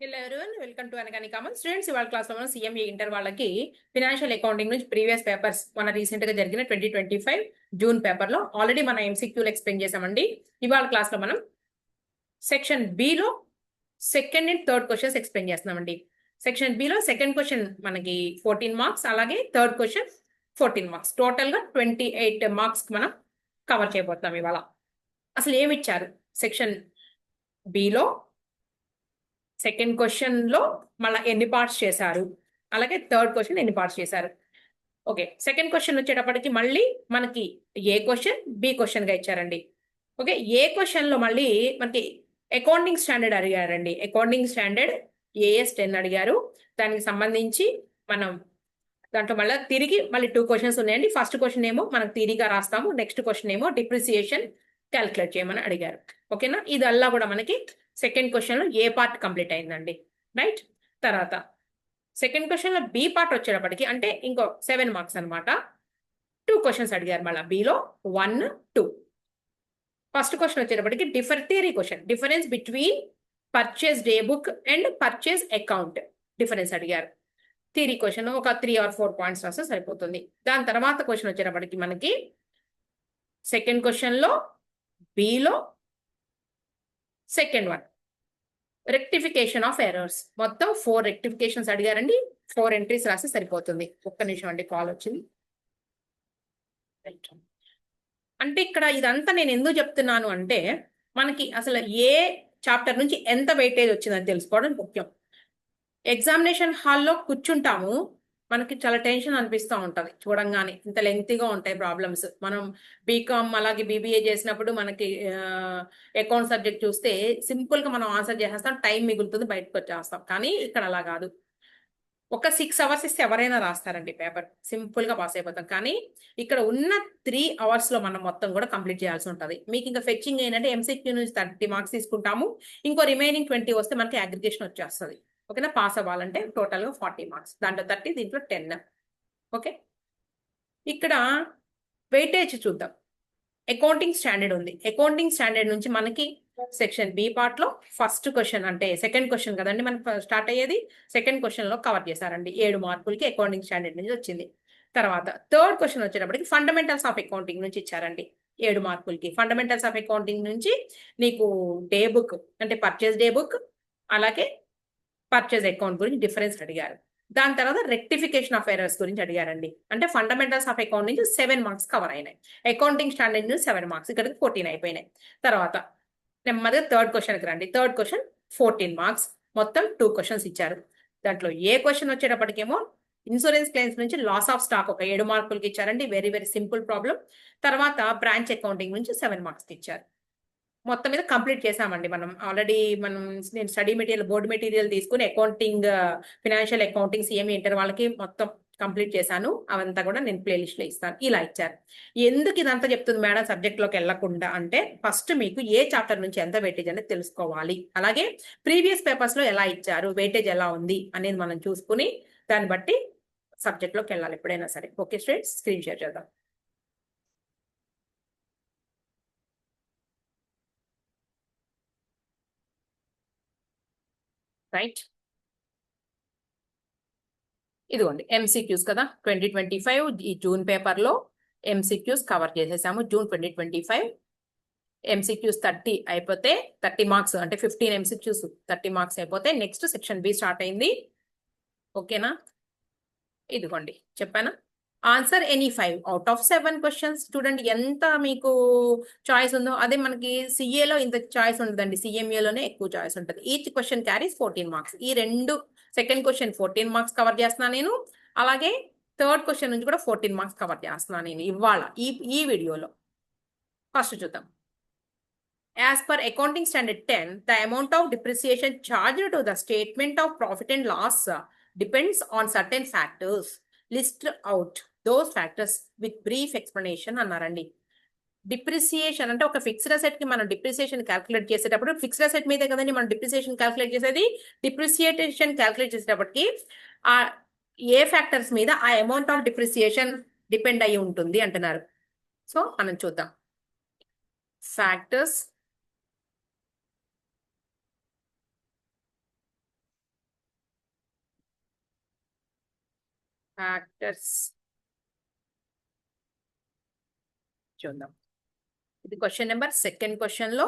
Hello everyone, welcome to Anagani common students. ఇవాళ class లో మనం సిఎంఏ ఇంటర్ వాళ్ళకి ఫినాన్షియల్ అకౌంటింగ్ నుంచి ప్రీవియస్ పేపర్స్ మన రీసెంట్ గా జరిగిన 2025 జూన్ పేపర్ లో ఆల్రెడీ మన ఎంసీక్యూలు ఎక్స్ప్లెయిన్ చేసామండి. ఇవాళ క్లాస్ లో మనం సెక్షన్ బి లో second and third questions explain చేస్తున్నామండి. సెక్షన్ బి లో సెకండ్ క్వశ్చన్ మనకి 14 మార్క్స్, అలాగే థర్డ్ క్వశ్చన్ 14 మార్క్స్, టోటల్ గా 28 మార్క్స్ మనం కవర్ చేయబోతున్నాం ఇవాళ. అసలు ఏమి ఇచ్చారు సెక్షన్ బిలో, సెకండ్ క్వశ్చన్ లో మళ్ళీ ఎన్ని పార్ట్స్ చేశారు, అలాగే థర్డ్ క్వశ్చన్ ఎన్ని పార్ట్స్ చేశారు. ఓకే, సెకండ్ క్వశ్చన్ వచ్చేటప్పటికి మళ్ళీ మనకి ఏ క్వశ్చన్ బి క్వశ్చన్ గా ఇచ్చారండి. ఓకే, ఏ క్వశ్చన్ లో మళ్ళీ మనకి అకౌంటింగ్ స్టాండర్డ్ అడిగారండి. అకౌంటింగ్ స్టాండర్డ్ AS10 అడిగారు. దానికి సంబంధించి మనం దాంట్లో మళ్ళీ 2 క్వశ్చన్స్ ఉన్నాయండి. ఫస్ట్ క్వశ్చన్ ఏమో మనం థియరీగా రాస్తాము, నెక్స్ట్ క్వశ్చన్ ఏమో డిప్రిసియేషన్ క్యాల్కులేట్ చేయమని అడిగారు. ఓకేనా, ఇదల్లా కూడా మనకి సెకండ్ క్వశ్చన్ లో ఏ పార్ట్ కంప్లీట్ అయిందండి. రైట్, తర్వాత సెకండ్ క్వశ్చన్ లో బి పార్ట్ వచ్చేటప్పటికి అంటే ఇంకో 7 మార్క్స్ అనమాట. 2 క్వశ్చన్స్ అడిగారు మళ్ళీ బిలో, 1, 2. ఫస్ట్ క్వశ్చన్ వచ్చేటప్పటికి theory question, difference between purchase day book and purchase account difference అడిగారు. థియరీ క్వశ్చన్ ఒక 3 or 4 పాయింట్స్ రాస్తే సరిపోతుంది. దాని తర్వాత క్వశ్చన్ వచ్చేటప్పటికి మనకి సెకండ్ క్వశ్చన్ లో below second one rectification of errors, మొత్తం 4 రెక్టిఫికేషన్స్ అడిగారండి. 4 ఎంట్రీస్ రాస్తే సరిపోతుంది. ఒక్క నిమిషం అండి, కాల్ వచ్చింది. అంటే ఇక్కడ ఇదంతా నేను ఎందుకు చెప్తున్నాను అంటే మనకి అసలు ఏ చాప్టర్ నుంచి ఎంత వెయిటేజ్ వచ్చిందని తెలుసుకోవడం ముఖ్యం. ఎగ్జామినేషన్ హాల్లో కూర్చుంటాము, మనకి చాలా టెన్షన్ అనిపిస్తూ ఉంటుంది చూడంగానే. ఇంత లెంగ్తీగా ఉంటాయి ప్రాబ్లమ్స్. మనం బీకామ్ అలాగే బీబీఏ చేసినప్పుడు మనకి అకౌంట్ సబ్జెక్ట్ చూస్తే సింపుల్గా మనం ఆన్సర్ చేసేస్తాం, టైం మిగులుతుంది, బయటకు వచ్చేస్తాం. కానీ ఇక్కడ అలా కాదు. ఒక 6 అవర్స్ ఇస్తే ఎవరైనా రాస్తారండి పేపర్, సింపుల్ గా పాస్ అయిపోతాం. కానీ ఇక్కడ ఉన్న 3 అవర్స్ లో మనం మొత్తం కూడా కంప్లీట్ చేయాల్సి ఉంటుంది. మీకు ఇంకా ఫెచ్చింగ్ ఏంటంటే ఎంసీక్యూ నుంచి 30 మార్క్స్ తీసుకుంటాము, ఇంకో రిమైనింగ్ 20 వస్తే మనకి అగ్రిగేషన్ వచ్చేస్తుంది. ఓకేనా, పాస్ అవ్వాలంటే టోటల్ గా 40 మార్క్స్, దాంట్లో 30, దీంట్లో 10. ఓకే, ఇక్కడ వెయిటేజ్ చూద్దాం. అకౌంటింగ్ స్టాండర్డ్ ఉంది. అకౌంటింగ్ స్టాండర్డ్ నుంచి మనకి సెక్షన్ బి పార్ట్ లో ఫస్ట్ క్వశ్చన్ అంటే సెకండ్ క్వశ్చన్ కదండి మనకు స్టార్ట్ అయ్యేది. సెకండ్ క్వశ్చన్ లో కవర్ చేశారండి. 7 మార్కులకి అకౌంటింగ్ స్టాండర్డ్ నుంచి వచ్చింది. తర్వాత థర్డ్ క్వశ్చన్ వచ్చేటప్పటికి ఫండమెంటల్స్ ఆఫ్ అకౌంటింగ్ నుంచి ఇచ్చారండి. 7 మార్కులకి ఫండమెంటల్స్ ఆఫ్ అకౌంటింగ్ నుంచి నీకు డే బుక్ అంటే పర్చేస్ డే బుక్, అలాగే పర్చేస్ అకౌంట్ గురించి డిఫరెన్స్ అడిగారు. దాని తర్వాత రెక్టిఫికేషన్ ఆఫ్ ఎర్రర్స్ గురించి అడిగారండి. అంటే ఫండమెంటల్స్ ఆఫ్ అకౌంట్ నుంచి 7 మార్క్స్ కవర్ అయినాయి. అకౌంటింగ్ స్టాండర్డ్ నుంచి 7 మార్క్స్, ఇక్కడికి 14 అయిపోయినాయి. తర్వాత నెమ్మదిగా థర్డ్ క్వశ్చన్కి రండి. థర్డ్ క్వశ్చన్ 14 మార్క్స్, మొత్తం 2 క్వశ్చన్స్ ఇచ్చారు. దాంట్లో ఏ క్వశ్చన్ వచ్చేటప్పటికేమో ఇన్సూరెన్స్ క్లెయిమ్స్ నుంచి లాస్ ఆఫ్ స్టాక్ ఒక 7 మార్కులకి ఇచ్చారండి. Very very simple problem. తర్వాత బ్రాంచ్ అకౌంటింగ్ నుంచి 7 మార్క్స్ ఇచ్చారు. మొత్తం మీద కంప్లీట్ చేసామండి మనం ఆల్రెడీ. నేను స్టడీ మెటీరియల్, బోర్డు మెటీరియల్ తీసుకుని accounting, financial accounting CMA inter వాళ్ళకి మొత్తం కంప్లీట్ చేశాను. అవంతా కూడా నేను ప్లేలిస్ట్ లో ఇస్తాను. ఇలా ఇచ్చారు. ఎందుకు ఇదంతా చెప్తుంది మేడం సబ్జెక్ట్ లోకి వెళ్లకుండా అంటే, ఫస్ట్ మీకు ఏ చాప్టర్ నుంచి ఎంత వెయిటేజ్ అనేది తెలుసుకోవాలి, అలాగే ప్రీవియస్ పేపర్స్ లో ఎలా ఇచ్చారు, వెయిటేజ్ ఎలా ఉంది అనేది మనం చూసుకుని దాన్ని బట్టి సబ్జెక్ట్ లోకి వెళ్ళాలి ఎప్పుడైనా సరే. ఓకే స్టూడెంట్స్, స్క్రీన్ షేర్ చేద్దాం. రైట్, ఇదిగోండి ఎంసీక్యూస్ కదా. 2025 ఈ జూన్ పేపర్ లో ఎంసీక్యూస్ కవర్ చేసేసాము. జూన్ 2025 ఎంసీక్యూస్ 30 అయిపోతే 30 మార్క్స్ అంటే 15 ఎంసీక్యూస్ 30 మార్క్స్ అయిపోతే నెక్స్ట్ సెక్షన్ బి స్టార్ట్ అయింది. ఓకేనా, ఇదిగోండి చెప్పానా, answer any 5 out of 7 questions. చూడండి ఎంత మీకు చాయిస్ ఉందో. అదే మనకి సిఏలో ఇంత చాయిస్ ఉంటుందండి, సిఎంఏలోనే ఎక్కువ చాయిస్ ఉంటుంది. Each question carries 14 marks. ఈ రెండు సెకండ్ క్వశ్చన్ 14 మార్క్స్ కవర్ చేస్తున్నాను నేను, అలాగే థర్డ్ క్వశ్చన్ నుంచి కూడా 14 మార్క్స్ కవర్ చేస్తున్నాను నేను ఇవాళ ఈ వీడియోలో. ఫస్ట్ చూద్దాం. As per Accounting Standard 10, the amount of depreciation charged to the statement of profit and loss depends on certain factors. List out those factors with brief explanation అన్నారండి. Depreciation అంటే ఒక fixed asset కి మనం depreciation calculate చేసేటప్పుడు, fixed asset మీదే కదండి మనం depreciation calculate చేసేది. డిప్రిసియేషన్ క్యాల్కులేట్ చేసేటప్పటికి ఆ ఏ ఫ్యాక్టర్స్ మీద ఆ అమౌంట్ ఆఫ్ డిప్రిసియేషన్ డిపెండ్ అయి ఉంటుంది అంటున్నారు. సో మనం చూద్దాం. ఫ్యాక్టర్స్ ఫ్యాక్టర్స్ చూద్దాం. ఇది క్వశ్చన్ నెంబర్ సెకండ్ క్వశ్చన్ లో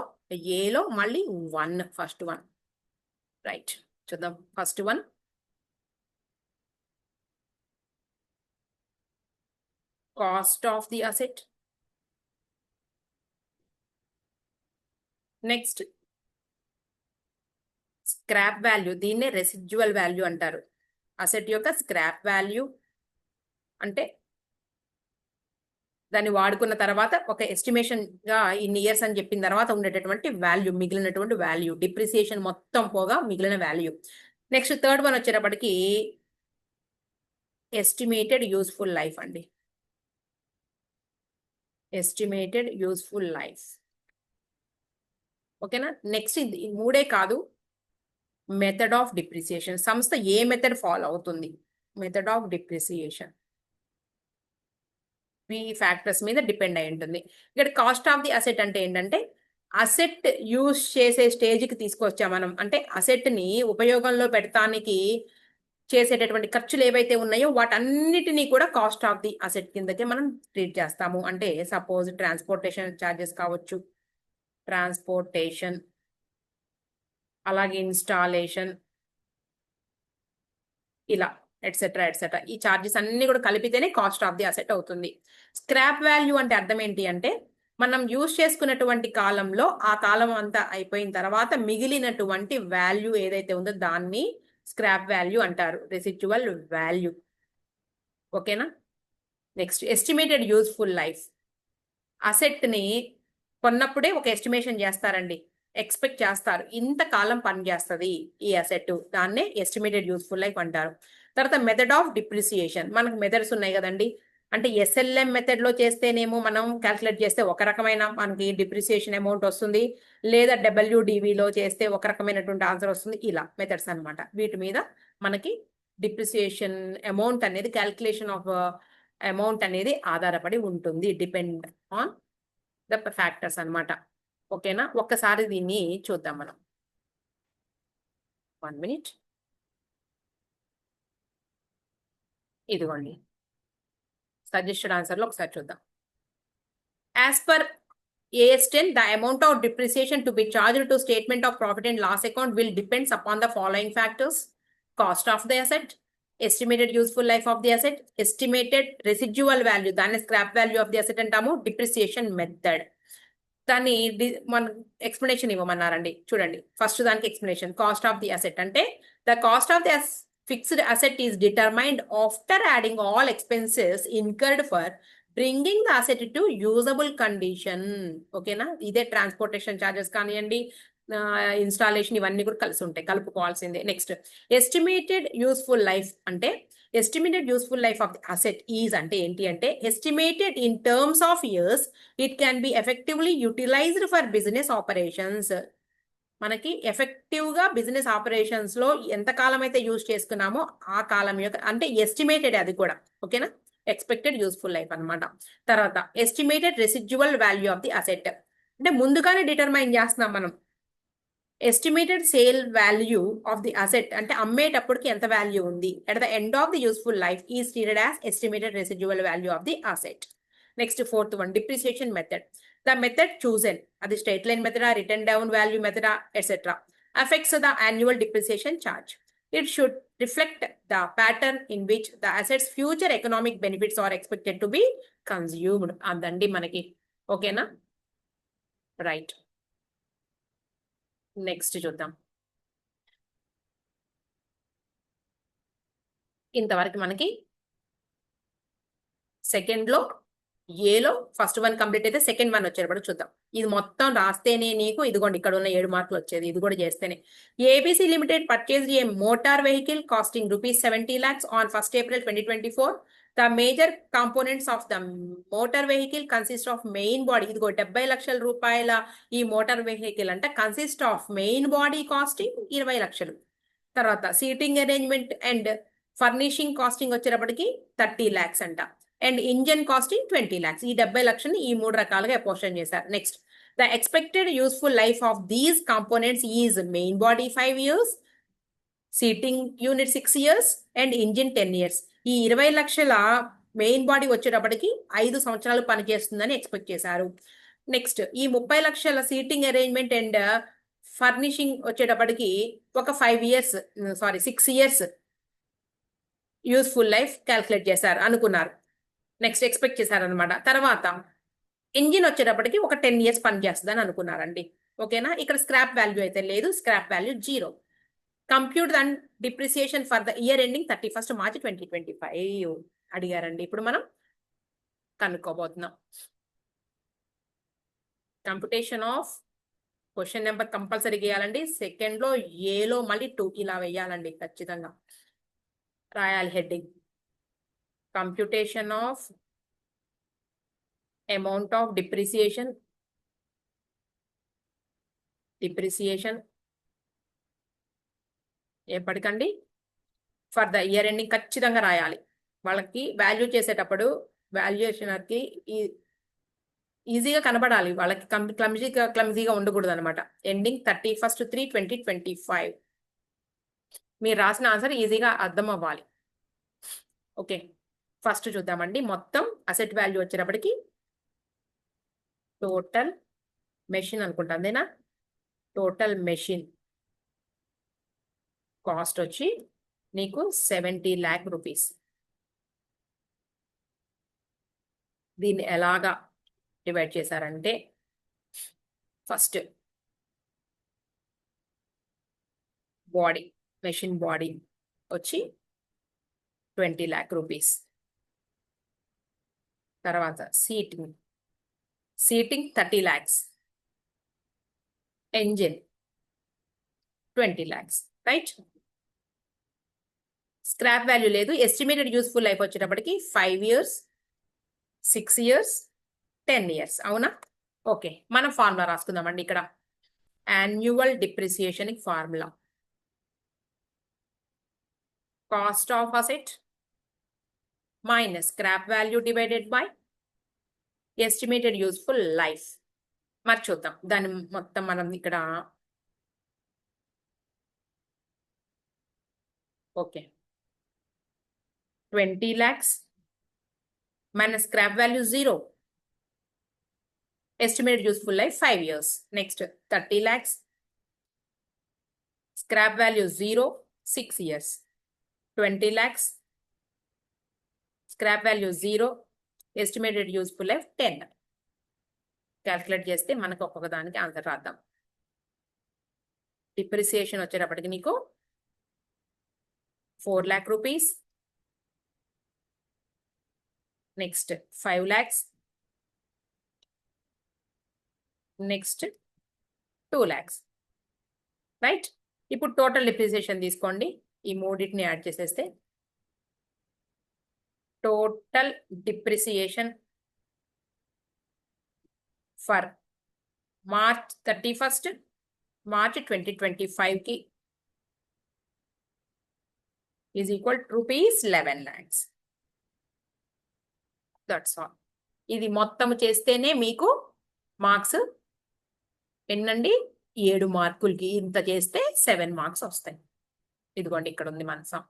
ఏలో మళ్ళీ 1 ఫస్ట్ 1 రైట్. చూద్దాం first 1. Cost of the asset. Next scrap value, దీన్నే రెసిడ్యువల్ వాల్యూ అంటారు. అసెట్ యొక్క స్క్రాప్ వాల్యూ అంటే దాన్ని వాడుకున్న తర్వాత ఒక ఎస్టిమేషన్ గా ఇన్ని ఇయర్స్ అని చెప్పిన తర్వాత ఉండేటటువంటి వాల్యూ, మిగిలినటువంటి వాల్యూ, డిప్రిసియేషన్ మొత్తం పోగా మిగిలిన వాల్యూ. నెక్స్ట్ థర్డ్ వన్ వచ్చేటప్పటికి ఎస్టిమేటెడ్ యూస్ఫుల్ లైఫ్ అండి. Estimated useful life. ఓకేనా. నెక్స్ట్ ఇది మూడే కాదు, మెథడ్ ఆఫ్ డిప్రిసియేషన్. సంస్థ ఏ మెథడ్ ఫాలో అవుతుంది, మెథడ్ ఆఫ్ డిప్రిసియేషన్. ఈ ఫ్యాక్టర్స్ మీద డిపెండ్ అయి ఉంటుంది. ఇక్కడ కాస్ట్ ఆఫ్ ది అసెట్ అంటే ఏంటంటే అసెట్ యూజ్ చేసే స్టేజ్కి తీసుకొచ్చా మనం, అంటే అసెట్ని ఉపయోగంలో పెడతానికి చేసేటటువంటి ఖర్చులు ఏవైతే ఉన్నాయో వాటన్నిటినీ కూడా కాస్ట్ ఆఫ్ ది అసెట్ కిందకే మనం ట్రీట్ చేస్తాము. అంటే సపోజ్ ట్రాన్స్పోర్టేషన్ ఛార్జెస్ కావచ్చు, ట్రాన్స్పోర్టేషన్, అలాగే ఇన్స్టాలేషన్, ఇలా ఎట్సెట్రా ఎట్సెట్రా. ఈ ఛార్జెస్ అన్ని కూడా కలిపితేనే కాస్ట్ ఆఫ్ ది అసెట్ అవుతుంది. స్క్రాప్ వాల్యూ అంటే అర్థం ఏంటి అంటే మనం యూజ్ చేసుకున్నటువంటి కాలంలో ఆ కాలం అంతా అయిపోయిన తర్వాత మిగిలినటువంటి వాల్యూ ఏదైతే ఉందో దాన్ని స్క్రాప్ వాల్యూ అంటారు, రెసిడ్యువల్ వాల్యూ. ఓకేనా. Next estimated useful life. అసెట్ని కొన్నప్పుడే ఒక ఎస్టిమేషన్ చేస్తారండి, ఎక్స్పెక్ట్ చేస్తారు ఇంతకాలం పనిచేస్తుంది ఈ అసెట్, దాన్నే ఎస్టిమేటెడ్ యూస్ఫుల్ లైఫ్ అంటారు. తర్వాత మెథడ్ ఆఫ్ డిప్రిసియేషన్. మనకు మెథడ్స్ ఉన్నాయి కదండి, అంటే ఎస్ఎల్ఎం మెథడ్లో చేస్తేనేమో మనం క్యాల్కులేట్ చేస్తే ఒక రకమైన మనకి డిప్రిసియేషన్ అమౌంట్ వస్తుంది, లేదా డబ్ల్యూడివిలో చేస్తే ఒక రకమైనటువంటి ఆన్సర్ వస్తుంది. ఇలా మెథడ్స్ అనమాట. వీటి మీద మనకి డిప్రిసియేషన్ అమౌంట్ అనేది, క్యాల్కులేషన్ ఆఫ్ అమౌంట్ అనేది ఆధారపడి ఉంటుంది, డిపెండ్ ఆన్ ద ఫ్యాక్టర్స్ అనమాట. ఓకేనా. ఒక్కసారి దీన్ని చూద్దాం మనం. 1 minute. ఇదిగోండి సజెస్టెడ్ ఆన్సర్లో ఒకసారి చూద్దాం. As per AS10, the amount of depreciation to be charged to statement of profit and loss account will depends upon the following factors: cost of the asset, estimated useful life of the asset, estimated residual value, దాన్ని scrap value of the asset అంటాము, depreciation method. దాన్ని మన explanation ఇవ్వమన్నారండి. చూడండి first దానికి explanation. Cost of the asset అంటే the cost of the fixed asset is determined after adding all expenses incurred for bringing the asset to usable condition. ఓకేనా. ఇదే transportation charges కానివ్వండి, installation, ఇవన్నీ కూడా కలిసి ఉంటాయి, కలుపుకోవాల్సిందే. నెక్స్ట్ ఎస్టిమేటెడ్ యూస్ఫుల్ లైఫ్ అంటే estimated useful life of the asset is అంటే ఏంటి అంటే estimated in terms of years, it can be effectively utilized for business operations. మనకి ఎఫెక్టివ్గా బిజినెస్ ఆపరేషన్స్లో ఎంతకాలం అయితే యూజ్ చేసుకున్నామో ఆ కాలం యొక్క అంటే ఎస్టిమేటెడ్ అది కూడా. ఓకేనా. ఎక్స్పెక్టెడ్ యూస్ఫుల్ లైఫ్ అనమాట. తర్వాత estimated residual value of the asset అంటే ముందుగానే డిటర్మైన్ చేస్తున్నాం మనం. Estimated sale value of the asset అంటే అమ్మేటప్పటికి ఎంత వాల్యూ ఉంది. At the end of the useful life is treated as estimated residual value of the asset. Next fourth one, depreciation method. The method chosen, అది straight line మెథడా, written down value మెథడా, etcetera, affects the annual depreciation charge. It should reflect the pattern in which the asset's future economic benefits are expected to be consumed. అదండి మనకి. ఓకేనా. Right. Next చూద్దాం. ఇంతవరకు మనకి సెకండ్లో ఏలో ఫస్ట్ వన్ కంప్లీట్ అయితే సెకండ్ వన్ వచ్చేటప్పుడు చూద్దాం. ఇది మొత్తం రాస్తేనే నీకు ఇదిగోండి ఇక్కడ ఉన్న 7 మార్కులు వచ్చేది. ఇది కూడా చేస్తేనే. ABC limited purchased a motor vehicle costing ₹70 lakhs on 1st April 2024. The major components of the motor vehicle consist of main body. ఇదిగో 70 లక్షల రూపాయల ఈ మోటార్ వెహికల్ అంటే consist of main body costing 20 లక్షలు. తర్వాత seating arrangement and furnishing costing వచ్చేటప్పటికి 30 lakhs అంట. And engine costing 20 lakhs. ఈ 70 లక్షలని ఈ 3 రకాలుగా అపోర్షన్ చేశారు. Next the expected useful life of these components is main body 5 years, seating unit 6 years, and engine 10 years. ఈ 20 లక్షల మెయిన్ బాడీ వచ్చేటప్పటికి 5 సంవత్సరాలు పనిచేస్తుందని ఎక్స్పెక్ట్ చేశారు. నెక్స్ట్ ఈ 30 లక్షల సీటింగ్ అరేంజ్మెంట్ అండ్ ఫర్నిషింగ్ వచ్చేటప్పటికి ఒక 6 ఇయర్స్ యూస్ఫుల్ లైఫ్ క్యాల్కులేట్ చేశారు అనుకున్నారు. నెక్స్ట్ ఎక్స్పెక్ట్ చేశారు అనమాట. తర్వాత ఇంజిన్ వచ్చేటప్పటికి ఒక 10 ఇయర్స్ పనిచేస్తుందని అనుకున్నారండి. ఓకేనా? ఇక్కడ స్క్రాప్ వాల్యూ అయితే లేదు, scrap value 0. Compute and depreciation for the year ending 31st March 2025 అడిగారండి. ఇప్పుడు మనం కనుక్కోబోతున్నాం. Computation of question number compulsory గీయాలండి. సెకండ్ లో ఏలో మళ్ళీ 2 ఇలా వేయాలండి. ఖచ్చితంగా రాయాలి heading. Computation of amount of depreciation ఎప్పటికండి ఫర్ ద ఇయర్ ఎండింగ్ ఖచ్చితంగా రాయాలి. వాళ్ళకి వాల్యూ చేసేటప్పుడు వాల్యుయేషనర్కి ఈజీగా కనబడాలి. వాళ్ళకి క్లమ్జీగా ఉండకూడదు అనమాట. Ending 31st 3 2025. మీరు రాసిన ఆన్సర్ ఈజీగా అర్థం అవ్వాలి. ఓకే, ఫస్ట్ చూద్దామండి. మొత్తం అసెట్ వాల్యూ వచ్చేటప్పటికి టోటల్ మెషిన్ అనుకుంటా, అంతేనా? టోటల్ మెషిన్ కాస్ట్ వచ్చి నీకు 70 lakh రూపీస్. దీన్ని ఎలాగా డివైడ్ చేశారంటే, ఫస్ట్ మెషిన్ బాడీ వచ్చి 20 lakh రూపీస్. తర్వాత seating 30 lakhs. engine 20 lakhs, right? Scrap value లేదు. ఎస్టిమేటెడ్ యూస్ఫుల్ లైఫ్ వచ్చేటప్పటికి 5 years, 6 years, 10 years. అవునా? ఓకే, మనం ఫార్ములా రాసుకుందామండి. ఇక్కడ annual depreciation formula cost of asset minus scrap value divided by estimated useful life. మరి చూద్దాం దాన్ని మొత్తం మనం ఇక్కడ. Okay, 20 lakhs minus scrap value 0, estimated useful life 5 years. Next 30 lakhs, scrap value 0, 6 years. 20 lakhs, scrap value 0, estimated useful life 10. Calculate చేస్తే మనకు ఒక్కొక్క దానికి ఆన్సర్ రాద్దాం. డిప్రిసియేషన్ వచ్చేటప్పటికి నీకు 4 lakh rupees. Next 5 lakhs. Next 2 lakhs, right? ఇప్పుడు టోటల్ డిప్రిసియేషన్ తీసుకోండి. ఈ మూడింటిని యాడ్ చేసేస్తే total depreciation for March 31st March 2025 కి is equal rupees 11 lakhs. That's all. ఇది మొత్తం చేస్తేనే మీకు మార్క్స్ ఎన్నండి? 7 మార్కులకి. ఇంత చేస్తే 7 మార్క్స్ వస్తాయి. ఇదిగోండి ఇక్కడ ఉంది మన సమ్.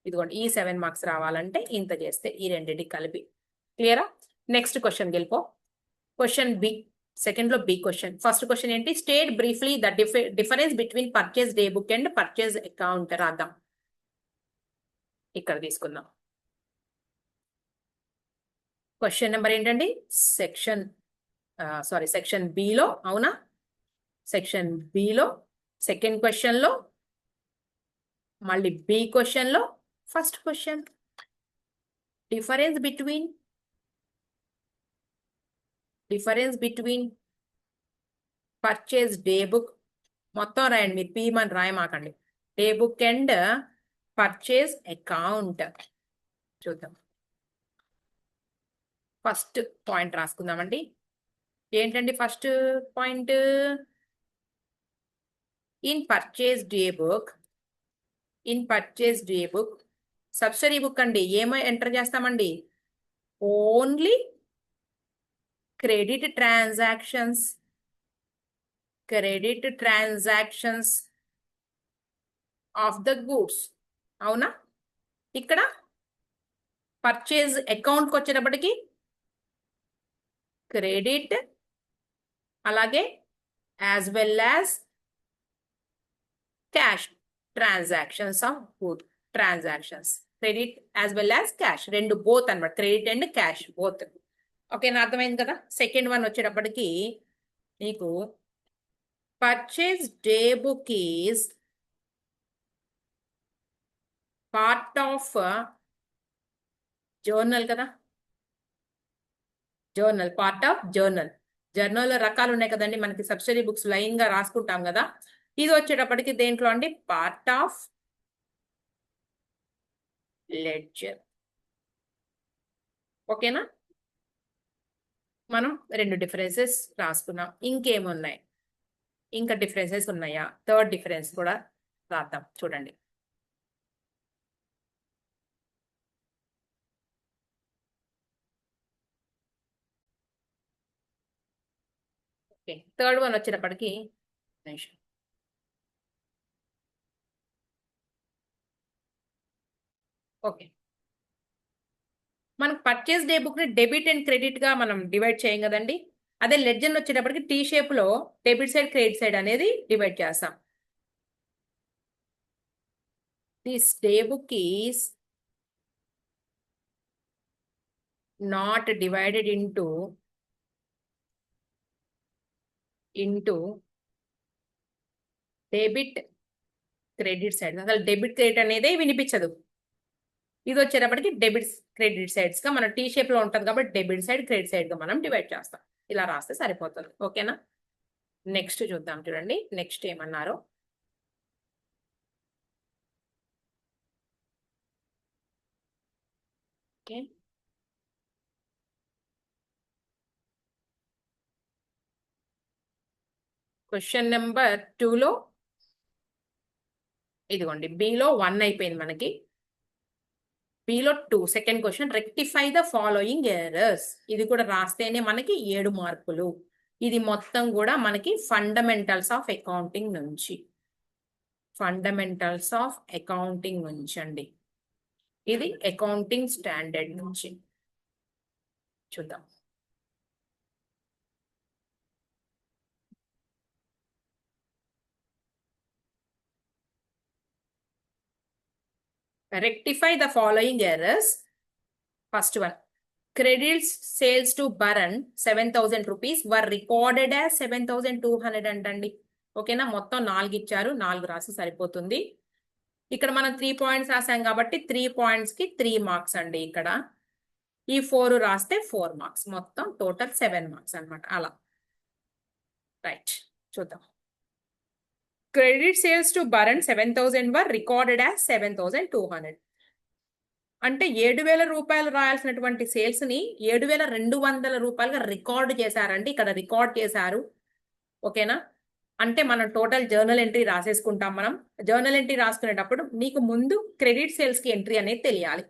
ఇదిగోండి ఈ 7 మార్క్స్ రావాలంటే ఇంత చేస్తే ఈ రెండింటికి కలిపి. క్లియరా? నెక్స్ట్ క్వశ్చన్ గెలిపో. Question B. సెకండ్ లో బి క్వశ్చన్. ఫస్ట్ క్వశ్చన్ ఏంటి? State briefly the difference between purchase day book and purchase account. రాద్దాం. ఇక్కడ తీసుకుందాం. క్వశ్చన్ నెంబర్ ఏంటండి? సెక్షన్ బిలో, అవునా? సెక్షన్ బిలో సెకండ్ క్వశ్చన్ లో, మళ్ళీ బి క్వశ్చన్ లో first question. Difference between purchase day book, మొత్తం రాయండి మీరు, పీమని రాయమాకండి. Day book and purchase account. చూద్దాం. ఫస్ట్ పాయింట్ రాసుకుందామండి. ఏంటండి first point? In purchase day book subsidiary book అండి. ఏమో ఎంటర్ చేస్తామండి? Only credit transactions of the goods. అవునా? ఇక్కడ పర్చేజ్ అకౌంట్కి వచ్చేటప్పటికి క్రెడిట్, అలాగే as well as cash transactions of good transactions, credit as well as cash, రెండు బోత్ అనమాట, క్రెడిట్ అండ్ క్యాష్ బోత్. ఓకేనా, అర్థమైంది కదా. సెకండ్ వన్ వచ్చేటప్పటికి నీకు purchase day book is part of journal కదా, journal, part of journal. Journal రకాలు ఉన్నాయి కదండి మనకి, సబ్సిడరీ బుక్స్ లైన్ గా రాసుకుంటాం కదా. ఇది వచ్చేటప్పటికి దేంట్లో అండి, పార్ట్ ఆఫ్ లెడ్జర్. ఓకేనా, మనం రెండు డిఫరెన్సెస్ రాసుకున్నాం. ఇంకేమున్నాయి, ఇంకా డిఫరెన్సెస్ ఉన్నాయా? థర్డ్ డిఫరెన్స్ కూడా రాద్దాం చూడండి. ఓకే, థర్డ్ వన్ వచ్చేటప్పటికి ఓకే, మనకు పర్చేస్ డే బుక్ ని డెబిట్ అండ్ క్రెడిట్ గా మనం డివైడ్ చేయం కదండి. అదే లెడ్జర్ వచ్చేటప్పటికి టీ షేప్ లో డెబిట్ సైడ్ క్రెడిట్ సైడ్ అనేది డివైడ్ చేస్తాం. This day book is not divided into debit credit side. అసలు డెబిట్ క్రెడిట్ అనేది వినిపించదు. ఇది వచ్చేటప్పటికి డెబిట్ క్రెడిట్ సైడ్స్ గా మనం టీ షేప్ లో ఉంటుంది కాబట్టి డెబిట్ సైడ్ క్రెడిట్ సైడ్ గా మనం డివైడ్ చేస్తాం. ఇలా రాస్తే సరిపోతుంది. ఓకేనా, నెక్స్ట్ చూద్దాం చూడండి. నెక్స్ట్ ఏమన్నారు, ఓకే, క్వశ్చన్ నెంబర్ 2లో ఇదిగోండి, బిలో 1 అయిపోయింది మనకి, below 2 second question, rectify the following errors. ఇది కూడా రాస్తేనే మనకి 7 మార్కులు. ఇది మొత్తం కూడా మనకి ఫండమెంటల్స్ ఆఫ్ అకౌంటింగ్ నుంచి, ఫండమెంటల్స్ ఆఫ్ అకౌంటింగ్ నుంచి అండి. ఇది అకౌంటింగ్ స్టాండర్డ్ నుంచి చూద్దాం. Rectify the following errors. First one, credits sales to Baran 7,000 rupees were recorded as 7,200 అంటండి. ఓకేనా, మొత్తం 4 ఇచ్చారు, 4 రాసి సరిపోతుంది. ఇక్కడ మనం 3 పాయింట్స్ రాసాం కాబట్టి 3 పాయింట్స్ కి 3 మార్క్స్ అండి. ఇక్కడ ఈ 4 రాస్తే 4 మార్క్స్, మొత్తం టోటల్ 7 మార్క్స్ అనమాట. అలా రైట్, చూద్దాం. Credit sales to Baran 7,000 were recorded as 7,200. అంటే 7,000 రూపాయలు రాయాల్సినటువంటి సేల్స్ ని 7,200 రూపాయలుగా రికార్డు చేశారండి. ఇక్కడ రికార్డ్ చేశారు. ఓకేనా, అంటే మనం టోటల్ జర్నల్ ఎంట్రీ రాసేసుకుంటాం. మనం జర్నల్ ఎంట్రీ రాసుకునేటప్పుడు నీకు ముందు క్రెడిట్ సేల్స్ కి ఎంట్రీ అనేది తెలియాలి.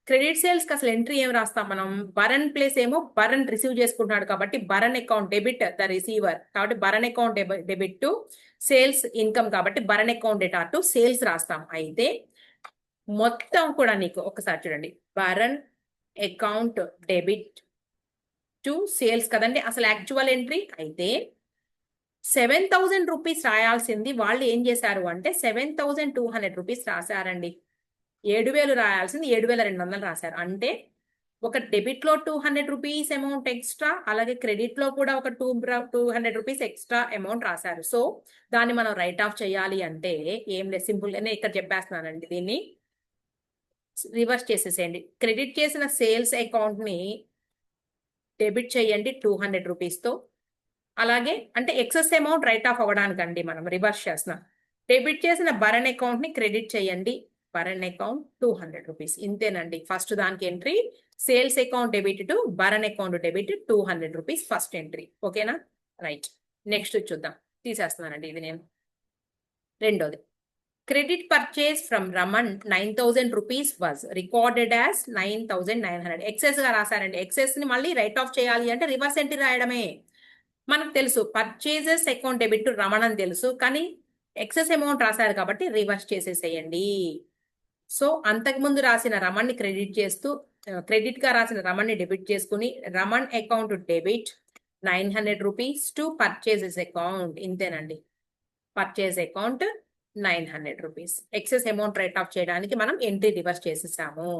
క్రెడిట్ సేల్స్ కి అసలు ఎంట్రీ ఏం రాస్తాం మనం, బరన్ ప్లేస్ ఏమో బరన్ రిసీవ్ చేసుకుంటున్నాడు కాబట్టి Barun account debit the receiver, కాబట్టి Barun account debit to sales income కాబట్టి Barun account data to sales రాస్తాం. అయితే మొత్తం కూడా నీకు ఒకసారి చూడండి, Barun account debit to sales కదండి అసలు యాక్చువల్ ఎంట్రీ. అయితే 7,000 రూపీస్ రాయాల్సింది వాళ్ళు ఏం చేశారు అంటే 7,200 రూపీస్ రాశారండి. 7,000 రాయాల్సింది 7,200 రాశారు. అంటే ఒక డెబిట్ లో 200 రూపీస్ అమౌంట్ ఎక్స్ట్రా, అలాగే క్రెడిట్ లో కూడా ఒక 200 రూపీస్ ఎక్స్ట్రా అమౌంట్ రాశారు. సో దాన్ని మనం రైట్ ఆఫ్ చేయాలి అంటే ఏం లేదు, సింపుల్ గానే ఇక్కడ చెప్పేస్తున్నానండి. దీన్ని రివర్స్ చేసేసేయండి. క్రెడిట్ చేసిన సేల్స్ అకౌంట్ ని డెబిట్ చేయండి 200 రూపీస్ తో. అలాగే అంటే ఎక్సెస్ అమౌంట్ రైట్ ఆఫ్ అవ్వడానికండి మనం రివర్స్ చేస్తున్నాం. డెబిట్ చేసిన బరన్ అకౌంట్ ని క్రెడిట్ చేయండి, బరన్ అకౌంట్ 200 రూపీస్. ఇంతేనండి ఫస్ట్ దానికి entry. Sales account debit to Baran account debit 200 rupees first entry. ఓకేనా, రైట్. నెక్స్ట్ చూద్దాం, తీసేస్తున్నానండి ఇది నేను. రెండోది, credit purchase from Raman 9,000 rupees was recorded as 9,900. Excess గా రాశారండి. ఎక్సెస్ ని మళ్ళీ రైట్ ఆఫ్ చేయాలి అంటే రివర్స్ ఎంట్రీ రాయడమే. మనకు తెలుసు purchases account debit to Raman అని తెలుసు, కానీ ఎక్సెస్ అమౌంట్ రాశారు కాబట్టి రివర్స్ చేసేసేయండి. సో అంతకుముందు రాసిన రమణ్ని క్రెడిట్ చేస్తూ క్రెడిట్ గా రాసిన రమణ్ని డెబిట్ చేసుకుని Raman account debit 900 rupees to purchases account. ఇంతేనండి. Purchase account 900 rupees. Excess amount write off చేయడానికి మనం ఎంట్రీ రివర్స్ చేసేసాము.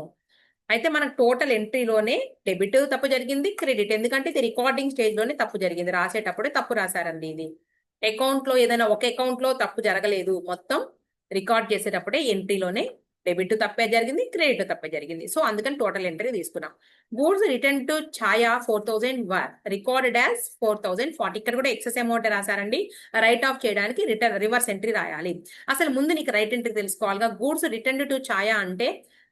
అయితే మనకు టోటల్ ఎంట్రీలోనే డెబిట్ తప్పు జరిగింది, క్రెడిట్, ఎందుకంటే ఇది రికార్డింగ్ స్టేజ్ లోనే తప్పు జరిగింది. రాసేటప్పుడే తప్పు రాశారండి. ఇది అకౌంట్ లో ఏదైనా ఒక అకౌంట్ లో తప్పు జరగలేదు, మొత్తం రికార్డ్ చేసేటప్పుడే ఎంట్రీలోనే డెబిట్ తప్పే జరిగింది, క్రెడిట్ తప్పే జరిగింది. సో అందుకని టోటల్ ఎంట్రీ తీసుకున్నాం. Goods return to Chhaya 4000 were recorded as 4040. ఇక్కడ కూడా ఎక్సెస్ అమౌంట్ రాశారండి. రైట్ ఆఫ్ చేయడానికి రివర్స్ ఎంట్రీ రాయాలి. అసలు ముందు నీకు రైట్ ఎంట్రీ తెలుసుకోవాలిగా. గూడ్స్ రిటర్న్ టు ఛాయా అంటే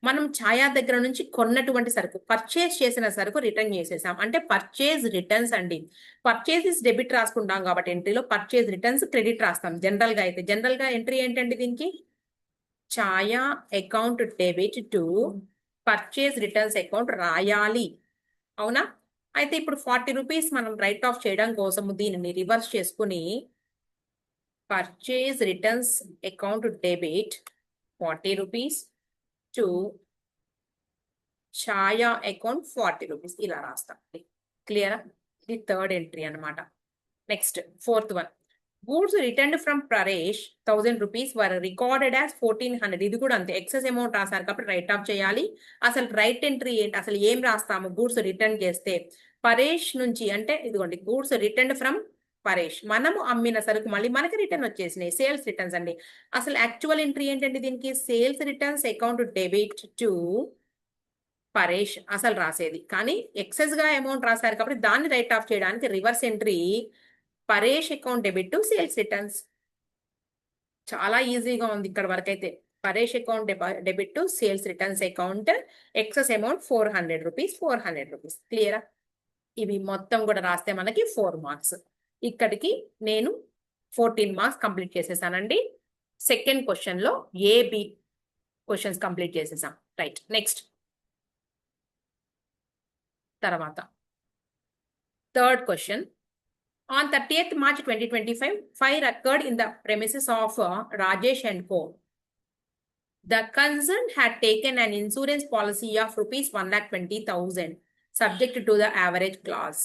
మనం ఛాయా దగ్గర నుంచి కొన్నటువంటి సరుకు, పర్చేస్ చేసిన సరుకు రిటర్న్ చేసేసాం అంటే పర్చేజ్ రిటర్న్స్ అండి. పర్చేస్ డెబిట్ రాసుకుంటాం కాబట్టి ఎంట్రీలో పర్చేజ్ రిటర్న్స్ క్రెడిట్ రాస్తాం. జనరల్ గా అయితే జనరల్ గా ఎంట్రీ ఏంటండి దీనికి? Chhaya account debit to purchase returns account రాయాలి. అవునా? అయితే ఇప్పుడు 40 రూపీస్ మనం రైట్ ఆఫ్ చేయడం కోసం దీనిని రివర్స్ చేసుకుని purchase returns account debit 40 rupees to Chhaya account 40 rupees ఇలా రాస్తాం. క్లియరా? ఇది థర్డ్ ఎంట్రీ అనమాట. Next fourth one. Goods return from Paresh 1000 rupees were recorded as 1400. ఇది కూడా అంతే, ఎక్సెస్ అమౌంట్ రాశారు కాబట్టి రైట్ ఆఫ్ చేయాలి. అసలు రైట్ ఎంట్రీ ఏంటి? అసలు ఏం రాస్తాము గూడ్స్ రిటర్న్ చేస్తే? పరేష్ నుంచి అంటే ఇదిగోండి, గూడ్స్ రిటర్న్ ఫ్రమ్ పరేష్, మనము అమ్మిన సరుకు మళ్ళీ మనకి రిటర్న్ వచ్చేసినాయి, సేల్స్ రిటర్న్స్ అండి. అసలు యాక్చువల్ ఎంట్రీ ఏంటండి దీనికి? Sales returns account debit to Paresh అసలు రాసేది, కానీ ఎక్సెస్ గా అమౌంట్ రాశారు కాబట్టి దాన్ని రైట్ ఆఫ్ చేయడానికి reverse entry Paresh account debit to sales returns. చాలా ఈజీగా ఉంది ఇక్కడ వరకు అయితే. Paresh account debit to sales returns account, excess amount 400 rupees, 400 rupees. క్లియరా? ఇవి మొత్తం కూడా రాస్తే మనకి 4 మార్క్స్. ఇక్కడికి నేను 14 మార్క్స్ కంప్లీట్ చేసేసానండి. సెకండ్ క్వశ్చన్ లో ఏబి క్వశ్చన్స్ కంప్లీట్ చేసేసాం. రైట్. నెక్స్ట్ తర్వాత third question. On 30th March 2025, fire occurred in the premises of Rajesh and Co. The concerned had taken an insurance policy of rupees 1,20,000 subject to the average clause.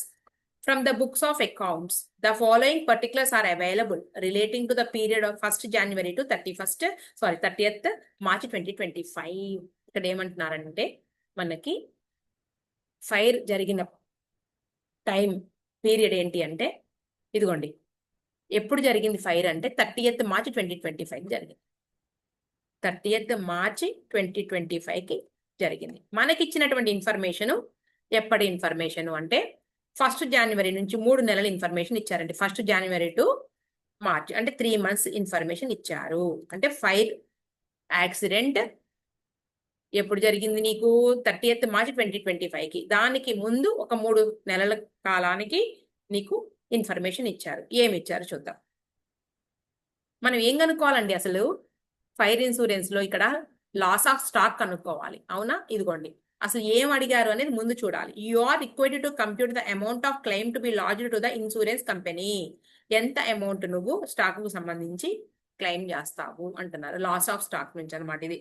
From the books of accounts, the following particulars are available relating to the period of 1st January to 30th March 2025. ఇక్కడ ఏమంటున్నారంటే మనకి fire జరిగిన time period ఏంటి అంటే ఇదిగోండి, ఎప్పుడు జరిగింది fire అంటే 30th March 2025 జరిగింది. 30th March 2025కి జరిగింది. మనకిచ్చినటువంటి ఇన్ఫర్మేషన్ ఎప్పటి ఇన్ఫర్మేషన్ అంటే 1st January నుంచి 3 నెలల ఇన్ఫర్మేషన్ ఇచ్చారండి. 1st January టు మార్చ్ అంటే 3 months ఇన్ఫర్మేషన్ ఇచ్చారు. అంటే ఫైర్ యాక్సిడెంట్ ఎప్పుడు జరిగింది నీకు? 30th March 2025కి. దానికి ముందు ఒక 3 నెలల కాలానికి నీకు ఇన్ఫర్మేషన్ ఇచ్చారు. ఏమి ఇచ్చారు చూద్దాం. మనం ఏం కనుక్కోవాలండి అసలు ఫైర్ ఇన్సూరెన్స్ లో? ఇక్కడ లాస్ ఆఫ్ స్టాక్ కనుక్కోవాలి. అవునా? ఇదిగోండి, అసలు ఏం అడిగారు అనేది ముందు చూడాలి. You are required to compute the amount of claim to be lodged to the insurance company. ఎంత అమౌంట్ నువ్వు స్టాక్ కు సంబంధించి క్లెయిమ్ చేస్తావు అంటున్నారు. లాస్ ఆఫ్ స్టాక్ నుంచి అనమాట ఇది.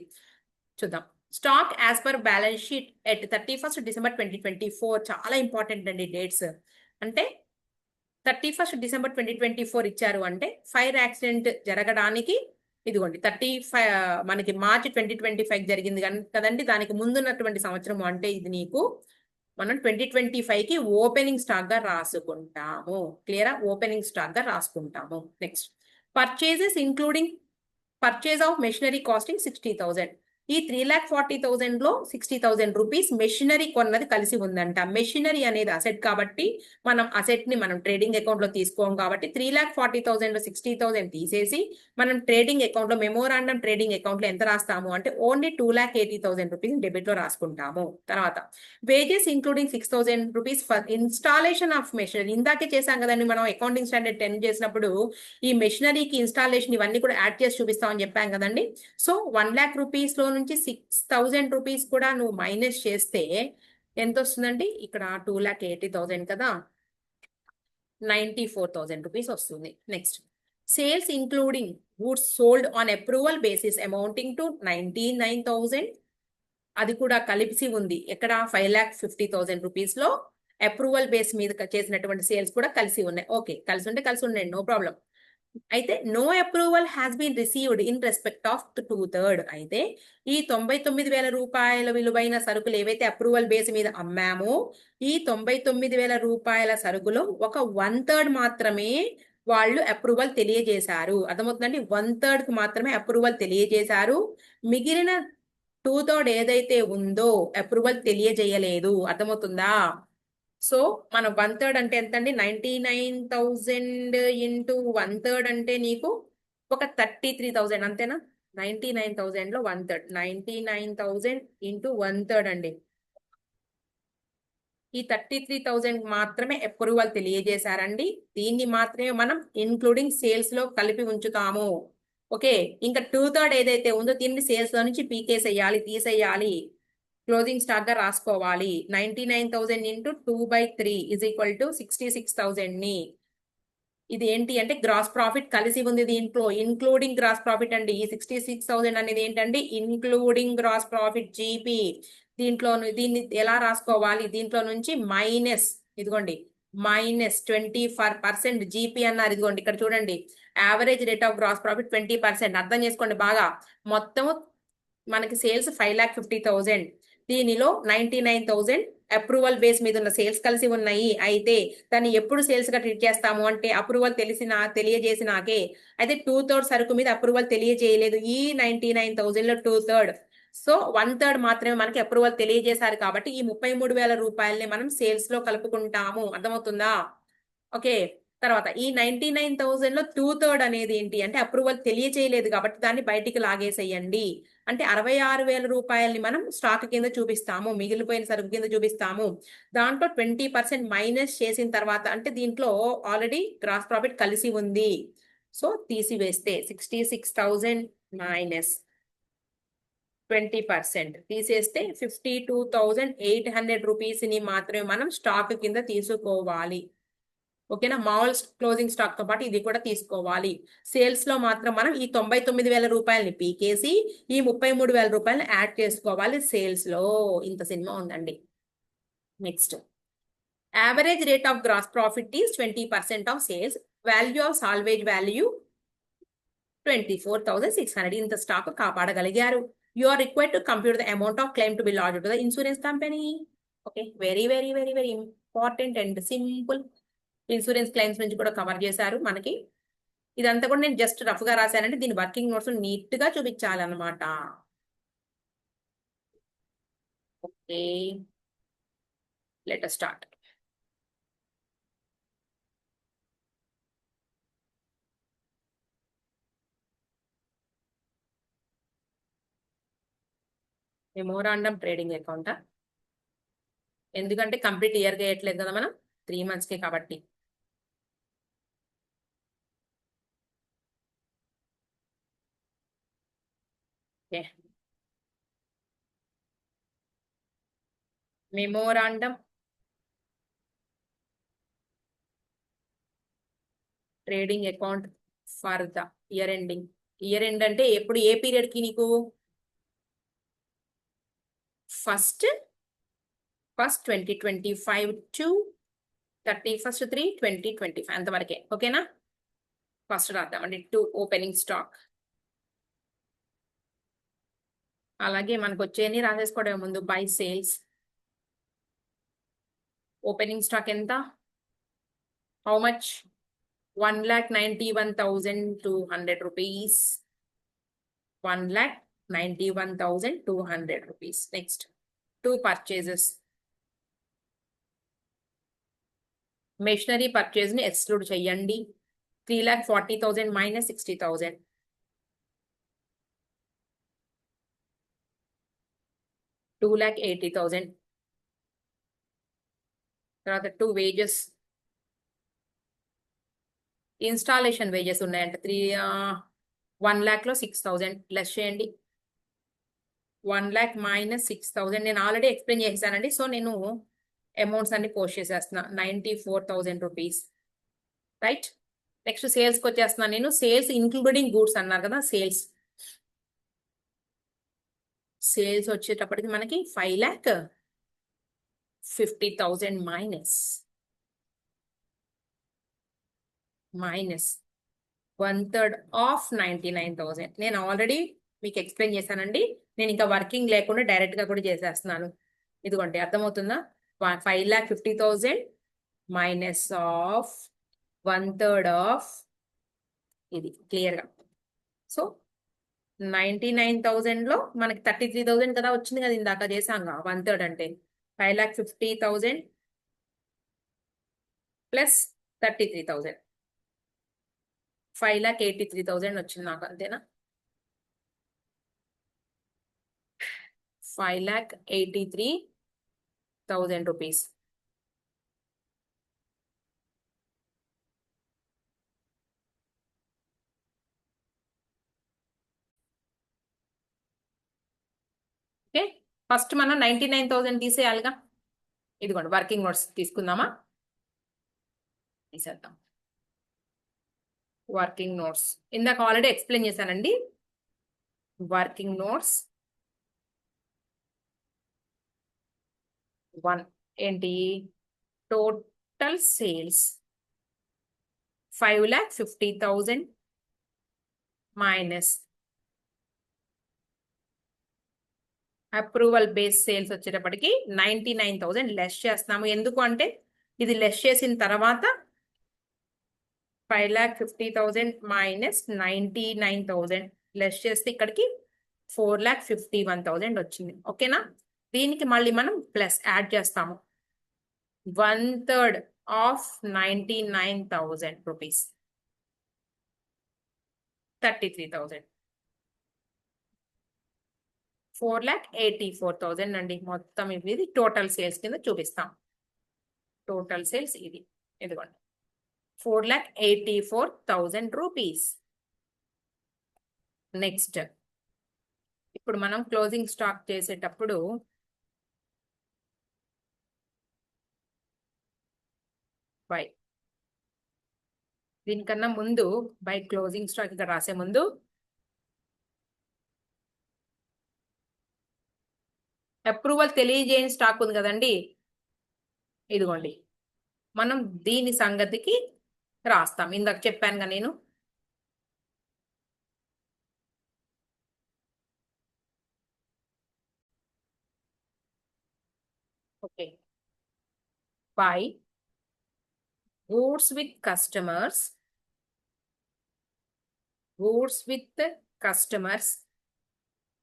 చూద్దాం. Stock as per balance sheet at 31st December 2024. చాలా ఇంపార్టెంట్ అండి డేట్స్. అంటే 31st December 2024 ఇచ్చారు అంటే ఫైర్ యాక్సిడెంట్ జరగడానికి ఇదిగోండి 35 మనకి మార్చ్ 2025 జరిగింది కదండి. దానికి ముందున్నటువంటి సంవత్సరం అంటే ఇది నీకు మనం 2025కి ఓపెనింగ్ స్టాక్ గా రాసుకుంటాము. క్లియరా? ఓపెనింగ్ స్టాక్ గా రాసుకుంటాము. Next purchases including purchase of machinery costing 60,000. ఈ 3,40,000 లో 60,000 రూపీస్ మెషినరీ కొన్నది కలిసి ఉందంట. మెషినరీ అనేది అసెట్ కాబట్టి మనం అసెట్ ని మనం ట్రేడింగ్ అకౌంట్ లో తీసుకోం కాబట్టి 3,40,000 లో 60,000 తీసేసి మనం ట్రేడింగ్ అకౌంట్ లో మెమోరాండం ట్రేడింగ్ అకౌంట్ లో ఎంత రాస్తాము అంటే ఓన్లీ 2,80,000 రూపీస్ డెబిట్ లో రాసుకుంటాము. తర్వాత wages including 6,000 rupees for installation of machinery. ఇందాకే చేసాం కదండి మనం అకౌంటింగ్ స్టాండర్డ్ 10 చేసినప్పుడు ఈ మెషినరీకి ఇన్స్టాలేషన్ ఇవన్నీ కూడా యాడ్ చేసి చూపిస్తామని చెప్పాం కదండి. సో 1,00,000 రూపీస్ లో నుంచి 6,000 రూపీస్ కూడా నువ్వు మైనస్ చేస్తే ఎంత వస్తుందండి? ఇక్కడ 2,80,000 కదా, 94,000 రూపీస్ వస్తుంది. Next sales including goods sold on approval basis amounting to 99,000. అది కూడా కలిసి ఉంది ఎక్కడ 5,50,000 రూపీస్ లో అప్రూవల్ బేస్ మీద చేసినటువంటి సేల్స్ కూడా కలిసి ఉన్నాయి. ఓకే, కలిసి ఉంటే కలిసి ఉన్నాయి, నో ప్రాబ్లం. అయితే no approval has been received in respect of 2/3. అయితే ఈ 99,000 రూపాయల విలువైన సరుకులు ఏవైతే అప్రూవల్ బేస్ మీద అమ్మామో ఈ 99,000 రూపాయల సరుకులో ఒక 1/3 మాత్రమే వాళ్ళు అప్రూవల్ తెలియజేశారు. అర్థమవుతుందండి? 1/3 కు మాత్రమే అప్రూవల్ తెలియజేశారు. మిగిలిన 2/3 ఏదైతే ఉందో అప్రూవల్ తెలియజేయలేదు. అర్థమవుతుందా? సో మన 1/3 అంటే ఎంత అండి? 99,000 ఇంటూ 1/3 అంటే నీకు ఒక 33,000 అంతేనా? 99,000 లో 1/3 99,000 ఇంటూ 1/3 అండి. ఈ 33,000 మాత్రమే అప్రూవల్ తెలియజేశారండి. దీన్ని మాత్రమే మనం ఇన్క్లూడింగ్ సేల్స్ లో కలిపి ఉంచుతాము. ఓకే, ఇంకా 2/3 ఏదైతే ఉందో దీన్ని సేల్స్ లో నుంచి పీకేసేయాలి, తీసేయాలి, క్లోజింగ్ స్టాక్ గా రాసుకోవాలి. 99,000 ఇంటూ 2/3 ఈజ్ ఈక్వల్ టు 66,000 ని. ఇది ఏంటి అంటే గ్రాస్ ప్రాఫిట్ కలిసి ఉంది దీంట్లో, ఇన్క్లూడింగ్ గ్రాస్ ప్రాఫిట్ అండి. ఈ 66,000 అనేది ఏంటండి? Including gross profit GP. దీన్ని ఎలా రాసుకోవాలి? దీంట్లో నుంచి మైనస్, ఇదిగోండి -20% జీపీ అన్నారు. ఇదిగోండి ఇక్కడ చూడండి, average rate of gross profit 20%. అర్థం చేసుకోండి బాగా. మొత్తం మనకి సేల్స్ 5,50,000. దీనిలో 99,000 అప్రూవల్ బేస్ మీద ఉన్న సేల్స్ కలిసి ఉన్నాయి. అయితే దాన్ని ఎప్పుడు సేల్స్ గా ట్రీట్ చేస్తాము అంటే అప్రూవల్ తెలియజేసినాకే. అయితే 2/3 సరుకు మీద అప్రూవల్ తెలియజేయలేదు. ఈ 99,000 లో 2/3, సో 1/3 మాత్రమే మనకి అప్రూవల్ తెలియజేశారు. కాబట్టి ఈ 33,000 రూపాయలని మనం సేల్స్ లో కలుపుకుంటాము. అర్థమవుతుందా? ఓకే, తర్వాత ఈ 99,000 లో 2/3 అనేది ఏంటి అంటే అప్రూవల్ తెలియచేయలేదు కాబట్టి దాన్ని బయటికి లాగేసేయండి. అంటే 66,000 రూపాయలని మనం స్టాక్ కింద చూపిస్తాము, మిగిలిపోయిన సరుకు కింద చూపిస్తాము. దాంట్లో 20% మైనస్ చేసిన తర్వాత, అంటే దీంట్లో ఆల్రెడీ గ్రాస్ ప్రాఫిట్ కలిసి ఉంది, సో తీసివేస్తే 66,000 మైనస్ 20% తీసేస్తే 52,800 రూపీస్ ని మాత్రమే మనం స్టాక్ కింద తీసుకోవాలి. ఓకేనా? మామూలు క్లోజింగ్ స్టాక్ తో పాటు ఇది కూడా తీసుకోవాలి. సేల్స్ లో మాత్రం మనం ఈ 99,000 రూపాయలని పీకేసి ఈ 33,000 రూపాయలని యాడ్ చేసుకోవాలి సేల్స్ లో. ఇంత సినిమా ఉందండి. Next, average rate of gross profit is 20% of sales. Value of salvage value 24,600. ఇంత స్టాక్ కాపాడగలిగారు. You are required to compute the amount of claim to be lodged to the insurance company. Okay, very very very very important and simple. Insurance claims నుంచి కూడా cover చేశారు మనకి. ఇదంతా కూడా నేను just rough గా రాశానంటే దీని వర్కింగ్ నోట్స్ నీట్ గా చూపించాలన్నమాట. Okay, let us start. Memorandum trading అకౌంటా? ఎందుకంటే కంప్లీట్ ఇయర్ గా వేయట్లేదు కదా మనం, 3 months కే కాబట్టి. Okay, memorandum trading account for the year ending. Year end అంటే ఎప్పుడు, ఏ పీరియడ్ కి నీకు? ఫస్ట్ 2025 టు 31/3/2025 అంతవరకే. ఓకేనా? ఫస్ట్ రాద్దామండి. 2 opening stock. అలాగే మనకు వచ్చేది రాసేసుకోవడం ముందు. బై సేల్స్ ఓపెనింగ్ స్టాక్ ఎంత? How much? 1,91,200 rupees. 1,91,200 rupees. Next, 2 purchases. Machinery purchase ని ఎక్స్క్లూడ్ చెయ్యండి. 3,40,000 మైనస్ 60,000. 2,80,000. తర్వాత 2 వేజెస్. ఇన్స్టాలేషన్ వేజెస్ ఉన్నాయంటే 1,00,000 లో 6,000 లెస్ చేయండి. 1,00,000 మైనస్ 6,000 నేను ఆల్రెడీ ఎక్స్ప్లెయిన్ చేశానండి. సో నేను అమౌంట్స్ అన్ని పోస్ట్ చేసేస్తున్నా. 94,000 రూపీస్. రైట్? నెక్స్ట్ సేల్స్కి వచ్చేస్తున్నాను నేను. సేల్స్ ఇంక్లూడింగ్ గూడ్స్ అన్నారు కదా, సేల్స్ వచ్చేటప్పటికి మనకి 5,50,000 మైనస్ 1/3 ఆఫ్ 99,000. నేను ఆల్రెడీ మీకు ఎక్స్ప్లెయిన్ చేశానండి. నేను ఇంకా వర్కింగ్ లేకుండా డైరెక్ట్ గా కూడా చేసేస్తున్నాను. ఇదిగోండి, అర్థమవుతుందా? 5,50,000 మైనస్ ఆఫ్ 1/3 ఆఫ్ ఇది క్లియర్ గా. సో 99,000 లో మనకి 33,000 కదా వచ్చింది కదా, ఇందాక చేసాంగా. 1/3 అంటే 5,50,000 ప్లస్ 33,000, 5,83,000 వచ్చింది నాకు, అంతేనా? 5,83,000 రూపీస్. ఓకే, ఫస్ట్ మనం 99,000 తీసేయాలిగా. ఇదిగోండి, వర్కింగ్ నోట్స్ తీసుకుందామా? తీసేద్దాం. వర్కింగ్ నోట్స్ ఇందాక ఆల్రెడీ ఎక్స్ప్లెయిన్ చేశానండి. వర్కింగ్ నోట్స్ 1 ఏంటి? Total sales 5,50,000 minus approval base sales వచ్చేటప్పటికి 99,000 లెస్ చేస్తున్నాము. ఎందుకు అంటే ఇది లెస్ చేసిన తర్వాత 5,50,000 మైనస్ 99,000 లెస్ చేస్తే ఇక్కడికి 4,51,000 వచ్చింది. ఓకేనా? దీనికి మళ్ళీ మనం ప్లస్ యాడ్ చేస్తాము. 1/3 ఆఫ్ 99,000 రూపీస్ 33,000, 4,84,000 అండి. మొత్తం ఇది టోటల్ సేల్స్ కింద చూపిస్తాం. టోటల్ సేల్స్ ఇదిగోండి 4,84,000 రూపీస్. నెక్స్ట్, ఇప్పుడు మనం క్లోజింగ్ స్టాక్ చేసేటప్పుడు బై, దీనికన్నా ముందు బై క్లోజింగ్ స్టాక్ ఇక్కడ రాసే ముందు అప్రూవల్ తెలియజేయని స్టాక్ ఉంది కదండి, ఇదిగోండి మనం దీని సంగతికి రాస్తాం. ఇందాక చెప్పానుగా నేను. Okay, by goods with customers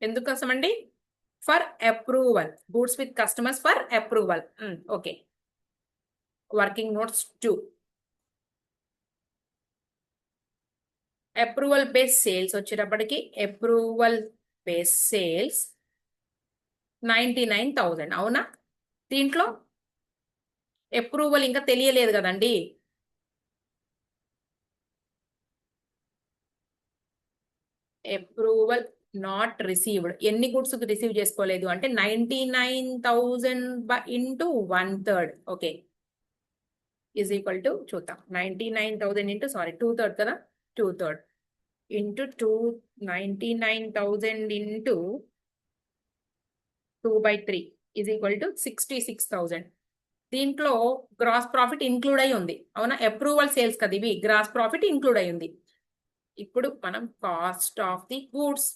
ఎందుకోసం అండి? For approval. Goods with customers for approval. Okay, working notes 2. Approval base sales వచ్చేటప్పటికి అప్రూవల్ బేస్ సేల్స్ 99,000. అవునా? దీంట్లో అప్రూవల్ ఇంకా తెలియలేదు కదండి. Approval not received. ఎన్ని గుడ్స్ రిసీవ్ చేసుకోలేదు అంటే 99,000 into 1/3. Okay, is equal to చూద్దాం. 99,000 ఇంటూ 2/3 కదా, 2/3 into 99,000 into 2/3 is equal to 66,000. దీంట్లో గ్రాస్ ప్రాఫిట్ ఇంక్లూడ్ అయి ఉంది. అవునా? అప్రూవల్ సేల్స్ కదా ఇవి, గ్రాస్ ప్రాఫిట్ ఇంక్లూడ్ అయి ఉంది. ఇప్పుడు మనం cost of the goods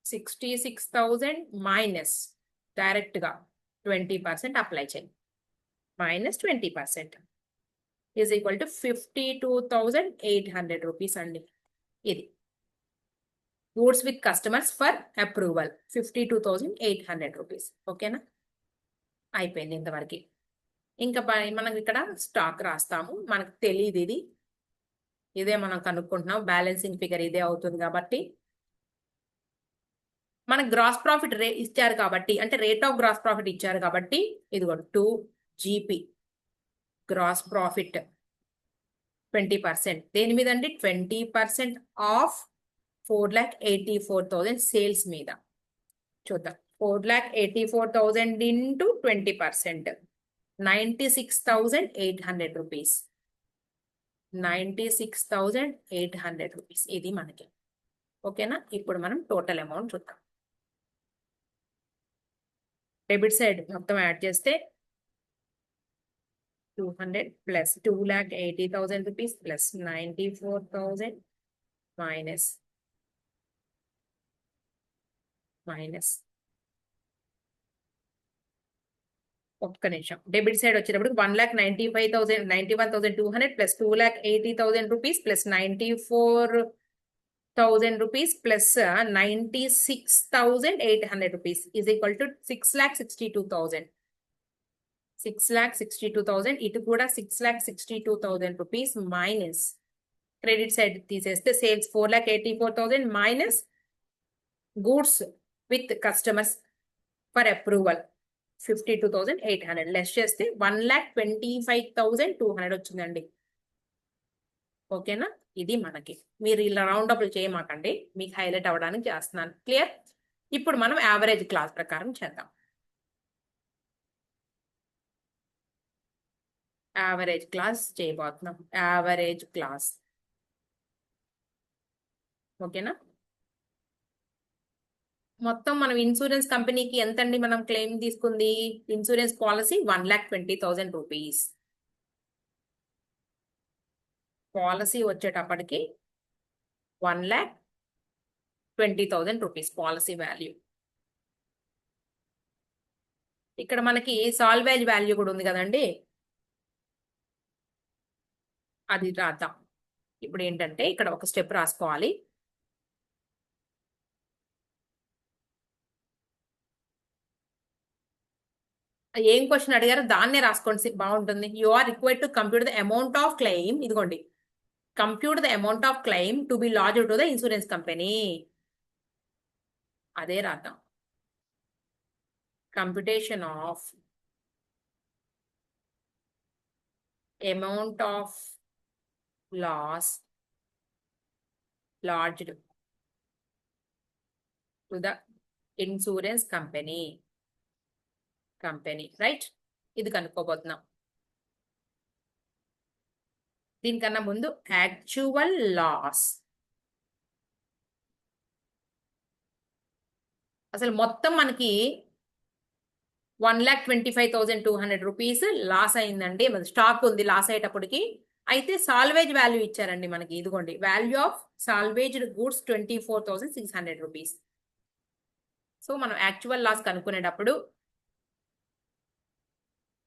66,000 minus direct గా 20% అప్లై చేయండి. Minus 20% is equal to 52,800 rupees అండి. ఇది goods with customers for approval 52,800 rupees. ఓకేనా? అయిపోయింది ఇంతవరకు. ఇంకా మనం ఇక్కడ స్టాక్ రాస్తాము. మనకు తెలియదు ఇదే మనం కనుక్కుంటున్నాం. బ్యాలెన్సింగ్ ఫిగర్ ఇదే అవుతుంది కాబట్టి మనకు గ్రాస్ ప్రాఫిట్ ఇచ్చారు కాబట్టి, అంటే రేట్ ఆఫ్ గ్రాస్ ప్రాఫిట్ ఇచ్చారు కాబట్టి ఇదిగో 2 GP గ్రాస్ ప్రాఫిట్ 20%. దేని మీద అండి? 20% ఆఫ్ 4,84,000 సేల్స్ మీద. చూద్దాం, 4,84,000 ఇంటూ 20%. 96,800 రూపీస్. 96,800 రూపీస్ ఇది మనకి. ఓకేనా? ఇప్పుడు మనం టోటల్ అమౌంట్ చూద్దాం. డెబిట్ సైడ్ మొత్తం యాడ్ చేస్తే 200 ప్లస్ 2,80,000 రూపీస్ ప్లస్ 94,000 మైనస్ ఒక్క నిమిషం. డెబిట్ సైడ్ వచ్చేటప్పుడు 1,95,091,200 plus 2,80,000 rupees plus 94,000 rupees plus 96,800 rupees is equal to 6,62,000. 6,62,000. ఇటు కూడా 6,62,000 రూపీస్ మైనస్ క్రెడిట్ సైడ్ తీసేస్తే sales 4,84,000 minus goods with customers for approval 52,800 less చేస్తే 1,25,200 వచ్చిందండి. ఓకేనా? ఇది మనకి. మీరు ఇలా రౌండ్ అప్లు చేయమాకండి, మీకు హైలైట్ అవ్వడానికి చేస్తున్నాను. క్లియర్? ఇప్పుడు మనం యావరేజ్ క్లాస్ ప్రకారం చేద్దాం. యావరేజ్ క్లాస్ చేయబోతున్నాం. Average class. ఓకేనా? మొత్తం మనం ఇన్సూరెన్స్ కంపెనీకి ఎంతండి మనం క్లెయిమ్ తీసుకుంది? Insurance policy 1,20,000 rupees. పాలసీ వచ్చేటప్పటికి 1,20,000 రూపీస్ పాలసీ వాల్యూ. ఇక్కడ మనకి సాల్వేజ్ వాల్యూ కూడా ఉంది కదండి, అది రాద్దాం. ఇప్పుడు ఏంటంటే ఇక్కడ ఒక స్టెప్ రాసుకోవాలి. ఏం క్వశ్చన్ అడిగారో దాన్నే రాసుకోండి, బాగుంటుంది. You are required to compute the amount of claim. ఇదిగోండి, compute the amount of claim to be lodged to the insurance company. అదే రాద్దాం. Computation of amount of loss lodged to the insurance company. Right? ఇది కనుక్కోబోతున్నాం. దీనికన్నా ముందు actual loss. అసలు మొత్తం మనకి 1,25,200 రూపీస్ లాస్ అయిందండి. స్టాక్ ఉంది లాస్ అయ్యేటప్పటికి. అయితే సాల్వేజ్ వాల్యూ ఇచ్చారండి మనకి. ఇదిగోండి, value of salvaged goods 24,600 rupees. So మనం యాక్చువల్ లాస్ కనుక్కునేటప్పుడు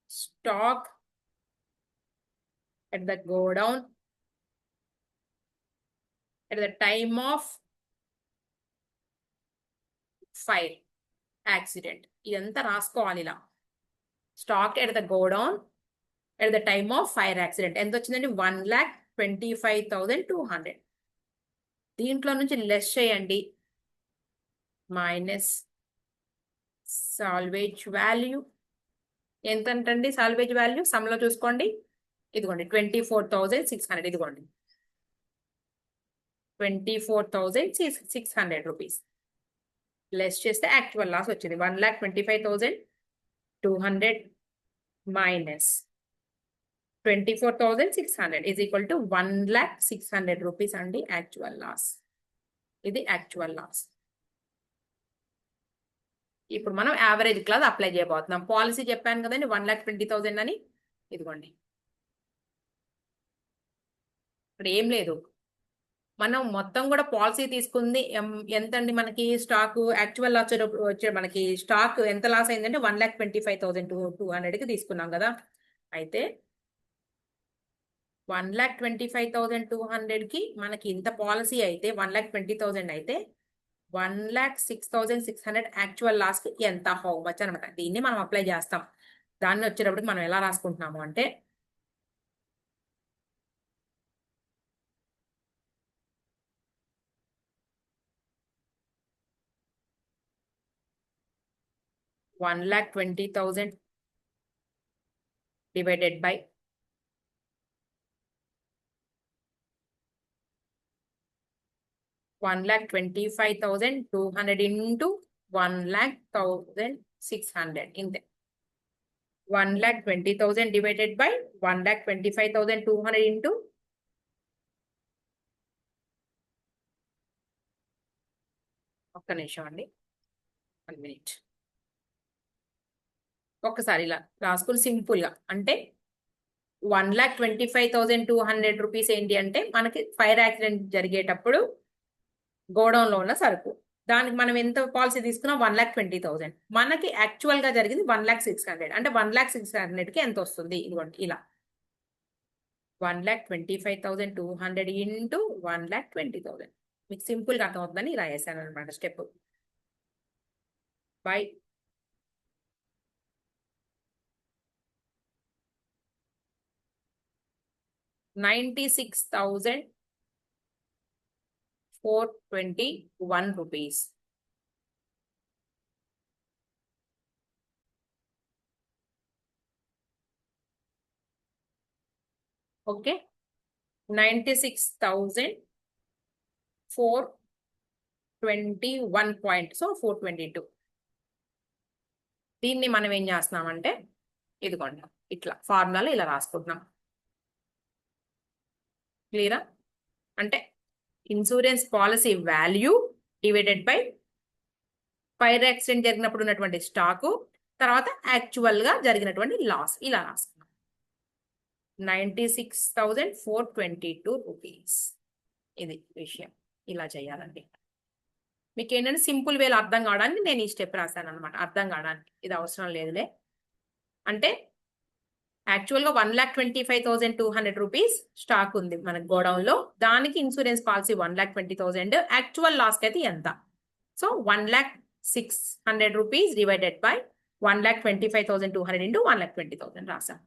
stock at the godown at the time of fire accident. ఇదంతా రాసుకోవాలి ఇలా. Stock at the godown at the time of fire accident ఎంత వచ్చిందండి? 1,25,200. దీంట్లో నుంచి లెస్ చేయండి, మైనస్ సాల్వేజ్ వాల్యూ. ఎంత అంటండి సాల్వేజ్ వాల్యూ? సమ్లో చూసుకోండి. ఇదిగోండి 24,600. ఇదిగోండి 24,600 రూపీస్. లెస్ చేస్తే యాక్చువల్ లాస్ వచ్చింది 1,25,200 minus 24,600 is equal to 1,06,000 rupees అండి యాక్చువల్ లాస్. ఇది యాక్చువల్ లాస్. ఇప్పుడు మనం యావరేజ్ క్లాస్ అప్లై చేయబోతున్నాం. పాలసీ చెప్పాను కదండి 1,20,000 అని. ఇదిగోండి, ఇక్కడ ఏం లేదు, మనం మొత్తం కూడా పాలసీ తీసుకుంది ఎంతండి మనకి? స్టాక్ యాక్చువల్ లాస్ వచ్చే మనకి స్టాక్ ఎంత లాస్ అయిందంటే 1,25,200కి తీసుకున్నాం కదా. అయితే 1,25,200కి మనకి ఇంత పాలసీ అయితే 1,20,000 అయితే 1,06,600 యాక్చువల్ లాస్కి ఎంత, హౌ మచ్ అనమాట. దీన్ని మనం అప్లై చేస్తాం. దాన్ని వచ్చేటప్పటికి మనం ఎలా రాసుకుంటున్నాము అంటే 1,20,000 divided by 1,25,200 into 1,06,000 ఇంతే. 1,20,000 డివైడెడ్ బై 1,25,200 ఇంటూ ఒక్క నిమిషం అండి, 1 మినిట్. ఒక్కసారి ఇలా రాసుకుని సింపుల్ గా అంటే 1,25,200 రూపీస్ ఏంటి అంటే మనకి ఫైర్ యాక్సిడెంట్ జరిగేటప్పుడు గోడౌన్ లో ఉన్న సరుకు. దానికి మనం ఎంత పాలసీ తీసుకున్నాం? 1,20,000. మనకి యాక్చువల్ గా జరిగింది 1,06,000. అంటే 1,06,000 కి ఎంత వస్తుంది? ఇదిగోండి ఇలా 1,25,200 ఇంటూ 1,20,000. మీకు సింపుల్ గా అర్థమవుతుందని ఇలా వేసాను అనమాట step. By 96,421 rupees. Okay, 96,421 point. So 422. దీన్ని మనం ఏం చేస్తున్నామంటే ఇదిగోండి ఇట్లా ఫార్ములాలో ఇలా రాసుకుంటున్నాం. క్లియరా? అంటే insurance policy value divided by fire accident జరిగినప్పుడు ఉన్నటువంటి స్టాకు, తర్వాత యాక్చువల్ గా జరిగినటువంటి లాస్. ఇలా రాసుకున్నాం 96,422 రూపీస్. ఇది విషయం, ఇలా చేయాలండి. మీకు ఏంటంటే సింపుల్ వేలో అర్థం కావడానికి నేను ఈ స్టెప్ రాశాను అనమాట. అర్థం కావడానికి ఇది అవసరం లేదులే. అంటే యాక్చువల్గా 1,25,200 రూపీస్ స్టాక్ ఉంది మన గోడౌన్ లో. దానికి ఇన్సూరెన్స్ పాలసీ 1,20,000. యాక్చువల్ లాస్ అయితే ఎంత? So 1,06,000 rupees divided by 1,25,200 into 1,20,000 రాసాం.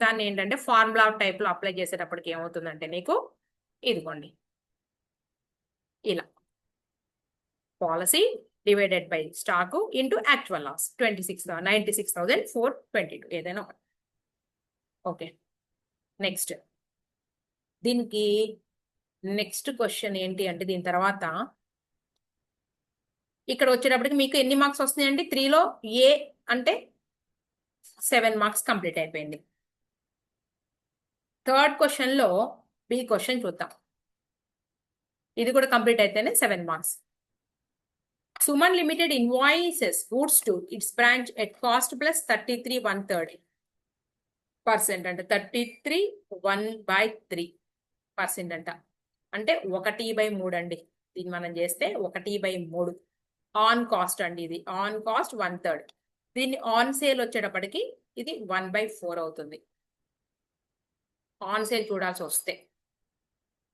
దాన్ని ఏంటంటే ఫార్ములా టైప్ లో అప్లై చేసేటప్పటికి ఏమవుతుందంటే నీకు ఇదిగోండి ఇలా policy divided by stock into actual loss 96,422 ఏదైనా ఒకటి. ఓకే, నెక్స్ట్ దీనికి నెక్స్ట్ క్వశ్చన్ ఏంటి అంటే దీని తర్వాత ఇక్కడ వచ్చేటప్పటికి మీకు ఎన్ని మార్క్స్ వస్తున్నాయండి? 3లో ఏ అంటే 7 మార్క్స్ కంప్లీట్ అయిపోయింది. థర్డ్ క్వశ్చన్ లో బి క్వశ్చన్ చూద్దాం. ఇది కూడా కంప్లీట్ అయితేనే 7 marks. Suman Limited invoices goods to its branch at cost plus 33 1/3% అంటే 33 1/3% అంట. అంటే 1/3 అండి. దీన్ని మనం చేస్తే 1/3 ఆన్ కాస్ట్ అండి. ఇది ఆన్ కాస్ట్ 1/3. దీన్ని ఆన్ సేల్ వచ్చేటప్పటికి ఇది 1/4 అవుతుంది ఆన్ సేల్ చూడాల్సి వస్తే.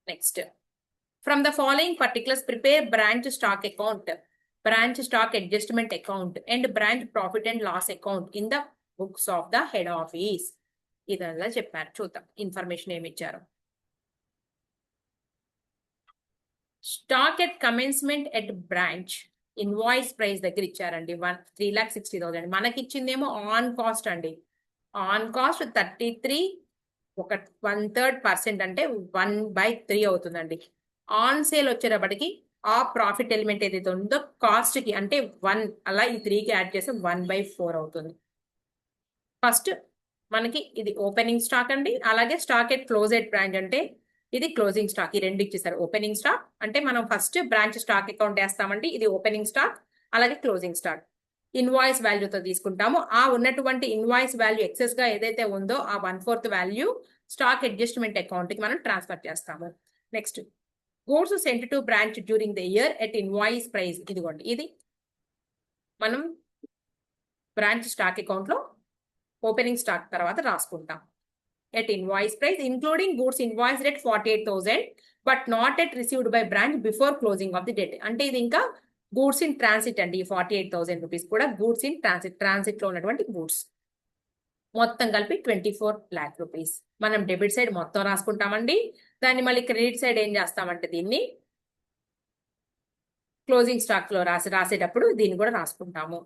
Next, from the following particulars prepare branch stock account, branch stock adjustment account and branch profit and loss account in the books of the head office. ఇదల్లా చెప్పారు. చూద్దాం information ఏమి ఇచ్చారు. Stock at commencement at branch invoice price దగ్గర ఇచ్చారండి 3,60,000. మనకి ఇచ్చిందేమో on cost అండి. On cost 33 1/3% అంటే 1/3 అవుతుందండి. ఆన్ సేల్ వచ్చేటప్పటికి ఆ ప్రాఫిట్ ఎలిమెంట్ ఏదైతే ఉందో కాస్ట్ కి అంటే 1 అలా ఈ 3కి యాడ్ చేస్తే 1/4 అవుతుంది. ఫస్ట్ మనకి ఇది ఓపెనింగ్ స్టాక్ అండి. అలాగే stock at close at branch అంటే ఇది క్లోజింగ్ స్టాక్. ఈ రెండు ఇచ్చేసారు. ఓపెనింగ్ స్టాక్ అంటే మనం ఫస్ట్ బ్రాంచ్ స్టాక్ అకౌంట్ వేస్తామండి. ఇది ఓపెనింగ్ స్టాక్. అలాగే క్లోజింగ్ స్టాక్ ఇన్వాయిస్ వాల్యూతో తీసుకుంటాము. ఆ ఉన్నటువంటి ఇన్వాయిస్ వాల్యూ ఎక్సెస్ గా ఏదైతే ఉందో ఆ 1/4 వాల్యూ స్టాక్ అడ్జస్ట్మెంట్ అకౌంట్ కి మనం ట్రాన్స్ఫర్ చేస్తాము. Next, goods sent to branch during the year at invoice price. ఇదిగోండి ఇది మనం బ్రాంచ్ స్టాక్ అకౌంట్ లో ఓపెనింగ్ స్టాక్ తర్వాత రాసుకుంటాం. At invoice price including goods invoice rate 48,000 but not at received by branch before closing of the date. అంటే ఇది ఇంకా goods in transit అండి. ఈ 48,000 రూపీస్ కూడా గూడ్స్ ఇన్ ట్రాన్సిట్ లో ఉన్నటువంటి గూడ్స్. మొత్తం కలిపి 24 lakh రూపీస్. మనం డెబిట్ సైడ్ మొత్తం రాసుకుంటామండి. దాన్ని మళ్ళీ క్రెడిట్ సైడ్ ఏం చేస్తామంటే దీన్ని క్లోజింగ్ స్టాక్ లో రాసేటప్పుడు దీన్ని కూడా రాసుకుంటాము.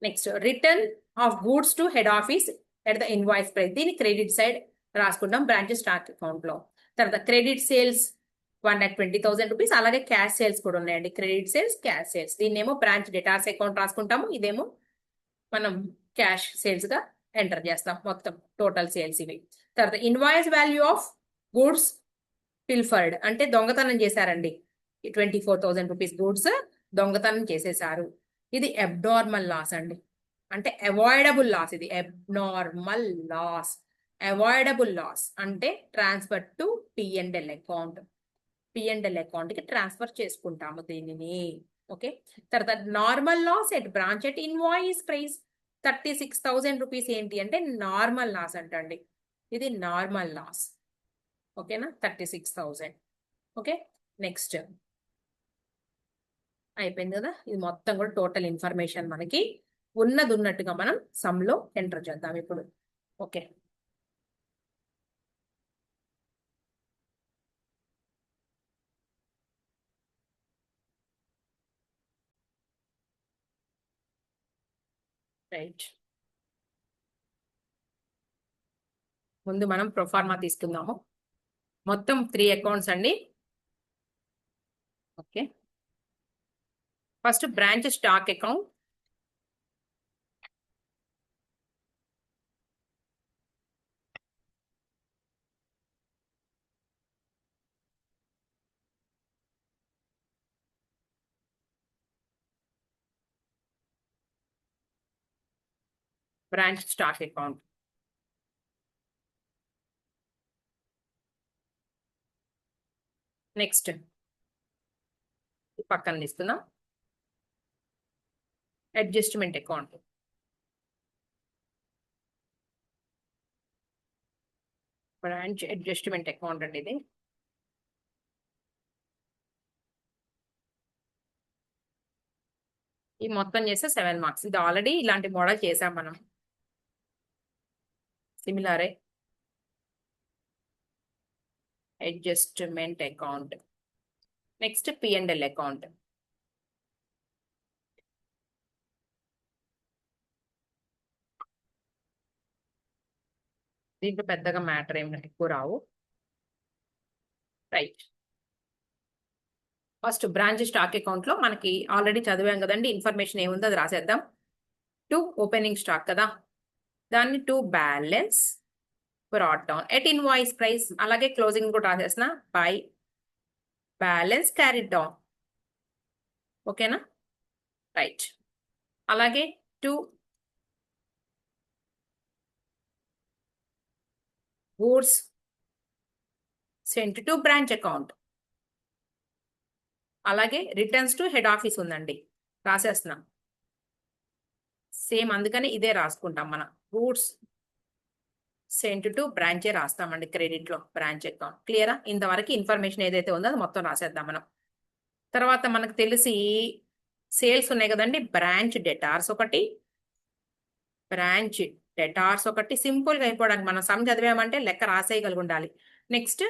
Next, return of goods to head office at the invoice price. దీన్ని క్రెడిట్ సైడ్ రాసుకుంటాం బ్రాంచ్ స్టాక్ అకౌంట్ లో. తర్వాత క్రెడిట్ సేల్స్ 1,20,000 రూపీస్. అలాగే క్యాష్ సేల్స్ కూడా ఉన్నాయండి. Credit sales, cash sales. దీన్నేమో బ్రాంచ్ డెటార్స్ అకౌంట్ రాసుకుంటాము. ఇదేమో మనం క్యాష్ సేల్స్ గా ఎంటర్ చేస్తాం మొత్తం టోటల్ సేల్స్ ఇవి. తర్వాత ఇన్వాయిస్ వాల్యూ ఆఫ్ గూడ్స్ పిల్ఫర్డ్ అంటే దొంగతనం చేశారండి. 24,000 రూపీస్ గూడ్స్ దొంగతనం చేసేసారు. ఇది అబ్నార్మల్ లాస్ అండి, అంటే అవాయిడబుల్ లాస్. ఇది అబ్నార్మల్ లాస్. అవాయిడబుల్ లాస్ అంటే transfer to P and L account. P and L account కి ట్రాన్స్ఫర్ చేసుకుంటాము దీనిని. ఓకే. తర్వాత normal loss at branch at invoice price 36,000 rupees ఏంటి అంటే నార్మల్ లాస్ అంటండి. ఇది నార్మల్ లాస్. ఓకేనా, 36,000. ఓకే, నెక్స్ట్ అయిపోయింది కదా. ఇది మొత్తం కూడా టోటల్ ఇన్ఫర్మేషన్ మనకి ఉన్నది ఉన్నట్టుగా మనం సమ్ లో ఎంటర్ చేద్దాం ఇప్పుడు. Okay, right. ముందు మనం ప్రొఫార్మా తీసుకుందాము. మొత్తం 3 అకౌంట్స్ అండి. Okay, first branch stock account. Branch stock account. Next పక్కన తీసుకుందాం adjustment account. Branch adjustment account అండి ఇది. ఈ మొత్తం చేస్తే 7 మార్క్స్. ఇది ఆల్రెడీ ఇలాంటి మోడల్ చేసాం మనం, సిమిలరే. Adjustment account. Next P and L account. దీంట్లో పెద్దగా మ్యాటర్ ఏమి ఎక్కువ రావు. Right. First branch stock account లో మనకి ఆల్రెడీ చదివాం కదండి, ఇన్ఫర్మేషన్ ఏముందో అది రాసేద్దాం. టు ఓపెనింగ్ స్టాక్ కదా, దాన్ని to balance brought down at invoice price. అలాగే క్లోజింగ్ కూడా రాసేసిన బై బ్యాలెన్స్ క్యారీడ్ డౌన్. ఓకేనా, రైట్. అలాగే to goods sent two branch account. అలాగే రిటర్న్స్ టు హెడ్ ఆఫీస్ ఉందండి, రాసేస్తున్నాం సేమ్, అందుకని ఇదే రాసుకుంటాం మనం. గూడ్స్ సెంట్ టు బ్రాంచే రాస్తామండి క్రెడిట్ లో, బ్రాంచ్ అకౌంట్. క్లియరా? ఇంతవరకు ఇన్ఫర్మేషన్ ఏదైతే ఉందో అది మొత్తం రాసేద్దాం మనం. తర్వాత మనకు తెలిసి సేల్స్ ఉన్నాయి కదండి, బ్రాంచ్ డెటార్స్ ఒకటి, బ్రాంచ్ డెటార్స్ ఒకటి. సింపుల్ గా అయిపోవడానికి మనం సమ్ చదివామంటే లెక్క రాసేయగలిగి ఉండాలి. నెక్స్ట్